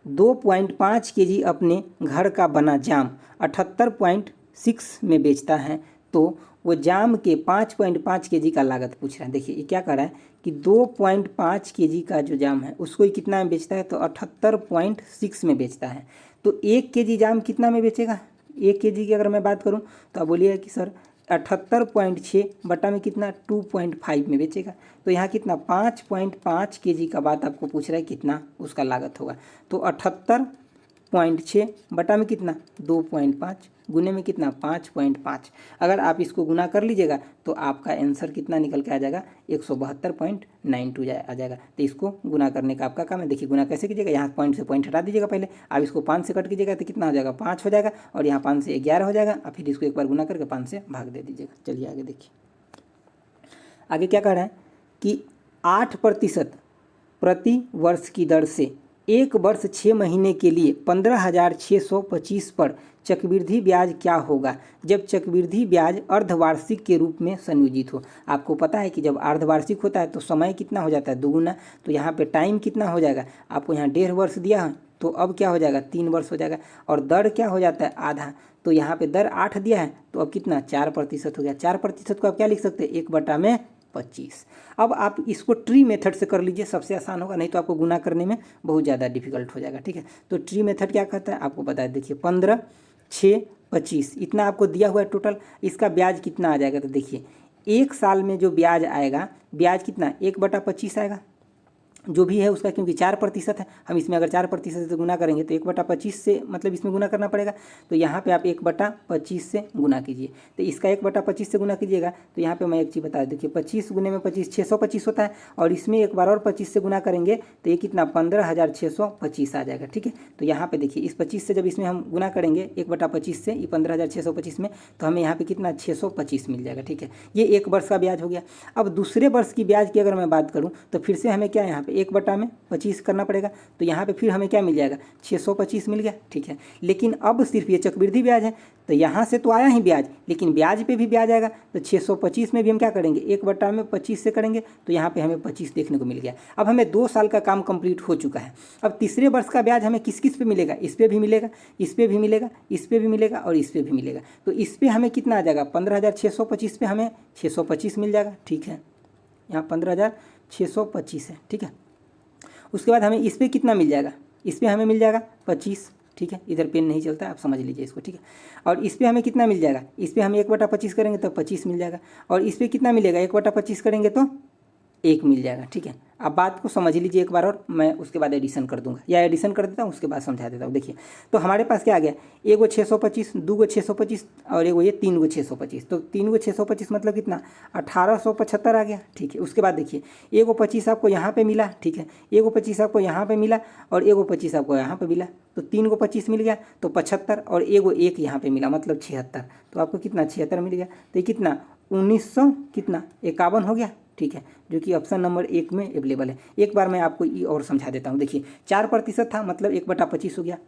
[SPEAKER 1] 2.5 kg अपने घर का बना जाम 78.6 में बेचता है तो वो जाम के 5.5 kg का लागत पूछ रहा है। देखिए ये क्या कर रहा है कि 2.5 kg का जो जाम है उसको ये कितना में बेचता है, तो 78.6 में बेचता है। तो 1 kg जाम कितना में बेचेगा, 1 kg की अगर मैं बात करूं तो आप बोलिए कि सर 78.6 बटा में कितना 2.5 में बेचेगा, तो यहाँ कितना 5.5 kg का बात आपको पूछ रहा है कितना उसका लागत होगा। तो 78.6 बटा में कितना 2.5 गुने में कितना 5.5, अगर आप इसको गुना कर लीजिएगा तो आपका आंसर कितना निकल के आ जाएगा 172.92 आ जाएगा। तो इसको गुना करने का आपका काम है। देखिए गुना कैसे कीजिएगा, यहाँ पॉइंट से पॉइंट हटा दीजिएगा पहले, आप इसको 5 से कट कीजिएगा तो कितना हो जाएगा 5 हो जाएगा, और यहाँ 5 से 11 हो जाएगा, और फिर इसको एक बार गुना करके 5 से भाग दे दीजिएगा। चलिए आगे देखिए, आगे क्या कह रहा है कि 8% प्रति वर्ष की दर से 1 वर्ष 6 महीने के लिए 15,625 पर चक्रवृद्धि ब्याज क्या होगा जब चक्रवृद्धि ब्याज अर्धवार्षिक के रूप में संयोजित हो। आपको पता है कि जब अर्धवार्षिक होता है तो समय कितना हो जाता है 2 गुना, तो यहाँ पे टाइम कितना हो जाएगा, आपको यहाँ 1.5 वर्ष दिया है तो अब क्या हो जाएगा 3 वर्ष हो जाएगा। और दर क्या हो जाता है आधा, तो यहाँ पे दर 8 दिया है तो अब कितना 4% हो गया। 4% को आप क्या लिख सकते हैं 1/25। अब आप इसको ट्री मेथड से कर लीजिए, सबसे आसान होगा, नहीं तो आपको गुना करने में बहुत ज़्यादा डिफिकल्ट हो जाएगा। ठीक है, तो ट्री मेथड क्या कहता है आपको बता देखिए 15, 6, 25 इतना आपको दिया हुआ है टोटल। इसका ब्याज कितना आ जाएगा तो देखिए 1 साल में जो ब्याज आएगा, ब्याज कितना 1/25 आएगा जो भी है उसका, क्योंकि 4% है। हम इसमें अगर 4% से गुना करेंगे तो 1/25 से मतलब इसमें गुना करना पड़ेगा। तो यहाँ पे आप 1/25 से गुना कीजिए। तो इसका 1/25 से गुना कीजिएगा तो यहाँ पे मैं एक चीज़ बता देखिए 25 गुने में 25 625 होता है, और इसमें एक बार और 25 से गुना करेंगे तो ये कितना 15,625 आ जाएगा। ठीक है, तो यहाँ पे देखिए इस 25 से जब इसमें हम गुना करेंगे 1/25 से ये 15,625 में, तो हमें यहाँ पे कितना 625 मिल जाएगा। ठीक है, ये 1 वर्ष का ब्याज हो गया। अब दूसरे वर्ष की ब्याज की अगर मैं बात करूँ तो फिर से हमें क्या यहाँ पे 1/25 करना पड़ेगा। तो यहाँ पे फिर हमें क्या मिल जाएगा 625 मिल गया। ठीक है, लेकिन अब सिर्फ ये चक्रवृद्धि ब्याज है, तो यहाँ से तो आया ही ब्याज, लेकिन ब्याज पे भी ब्याज आएगा। तो 625 में भी हम क्या करेंगे 1/25 से करेंगे, तो यहाँ पे हमें 25 देखने को मिल गया। अब हमें 2 साल का काम कंप्लीट हो चुका है। अब तीसरे वर्ष का ब्याज हमें किस किस पे मिलेगा, इस पे भी मिलेगा, इस पे भी मिलेगा, इस पे भी मिलेगा और इस पे भी मिलेगा। तो इस पे हमें कितना आ जाएगा 15,625 पे हमें 625 मिल जाएगा। ठीक है, यहाँ 15,625 है। ठीक है, उसके बाद हमें इस पे कितना मिल जाएगा, इस पे हमें मिल जाएगा 25। ठीक है, इधर पेन नहीं चलता, आप समझ लीजिए इसको। ठीक है, और इस पे हमें कितना मिल जाएगा, इस पे हम 1/25 करेंगे तो 25 मिल जाएगा, और इस पे कितना मिलेगा 1/25 करेंगे तो 1 मिल जाएगा। ठीक है, अब बात को समझ लीजिए एक बार और, मैं उसके बाद एडिशन कर दूंगा या एडिशन कर देता हूँ उसके बाद समझा देता हूँ। देखिए तो हमारे पास क्या आ गया, एगो 625, दूगो 625 और एगो ये 3 625। तो 3 625 मतलब कितना 1875 आ गया। ठीक है, उसके बाद देखिए एगो 25 आपको यहाँ पे मिला। ठीक है, एगो 25 आपको यहाँ पे मिला और एगो 25 आपको यहाँ पे मिला, तो 3 को 25 मिल गया तो 75, और एगो 1 यहाँ पे मिला मतलब 76। तो आपको कितना 76 मिल गया। तो ये कितना 1900 कितना 51 हो गया। ठीक है, जो कि ऑप्शन नंबर 1 में अवेलेबल है। एक बार मैं आपको ये और समझा देता हूँ। देखिए 4% था मतलब 1/25 हो गया।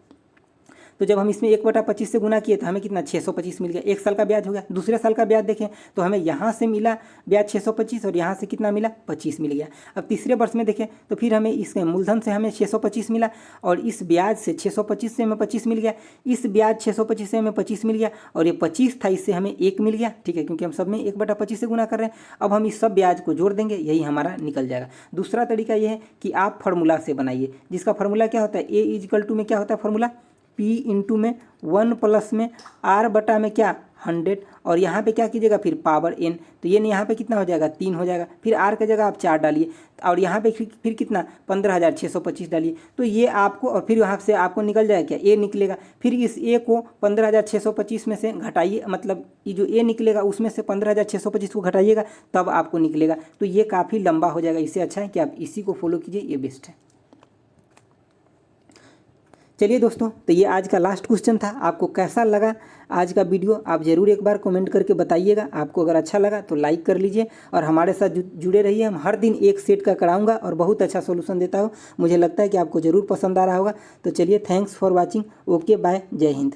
[SPEAKER 1] तो जब हम इसमें 1/25 से गुना किए तो हमें कितना 625 मिल गया। 1 साल का ब्याज हो गया। दूसरे साल का ब्याज देखें तो हमें यहाँ से मिला ब्याज 625 और यहाँ से कितना मिला 25 मिल गया। अब तीसरे वर्ष में देखें तो फिर हमें इसके मूलधन से हमें 625 मिला, और इस ब्याज से 625 से हमें 25 मिल गया, इस ब्याज 625 से हमें 25 मिल गया, और ये 25 था इससे हमें 1 मिल गया। ठीक है, क्योंकि हम सब में 1/25 से गुना कर रहे हैं। अब हम इस सब ब्याज को जोड़ देंगे, यही हमारा निकल जाएगा। दूसरा तरीका ये है कि आप फार्मूला से बनाइए, जिसका फार्मूला क्या होता है A में क्या होता है फार्मूला P इंटू में 1 प्लस में R बटा में क्या 100, और यहाँ पे क्या कीजिएगा फिर पावर n। तो ये यहाँ पे कितना हो जाएगा 3 हो जाएगा, फिर R की जगह आप 4 डालिए, और यहाँ पे फिर कितना 15,625 डालिए। तो ये आपको, और फिर यहाँ से आपको निकल जाएगा क्या A निकलेगा। फिर इस A को 15,625 में से घटाइए, मतलब ये जो A निकलेगा उसमें से 15,625 को घटाइएगा तब आपको निकलेगा। तो ये काफ़ी लंबा हो जाएगा, इससे अच्छा है कि आप इसी को फॉलो कीजिए, ये बेस्ट है। चलिए दोस्तों, तो ये आज का लास्ट क्वेश्चन था। आपको कैसा लगा आज का वीडियो आप ज़रूर एक बार कमेंट करके बताइएगा। आपको अगर अच्छा लगा तो लाइक कर लीजिए और हमारे साथ जुड़े रहिए। हम हर दिन एक सेट का कराऊंगा और बहुत अच्छा सोल्यूशन देता हूँ। मुझे लगता है कि आपको ज़रूर पसंद आ रहा होगा। तो चलिए, thanks for watching. Okay, bye, जय हिंद।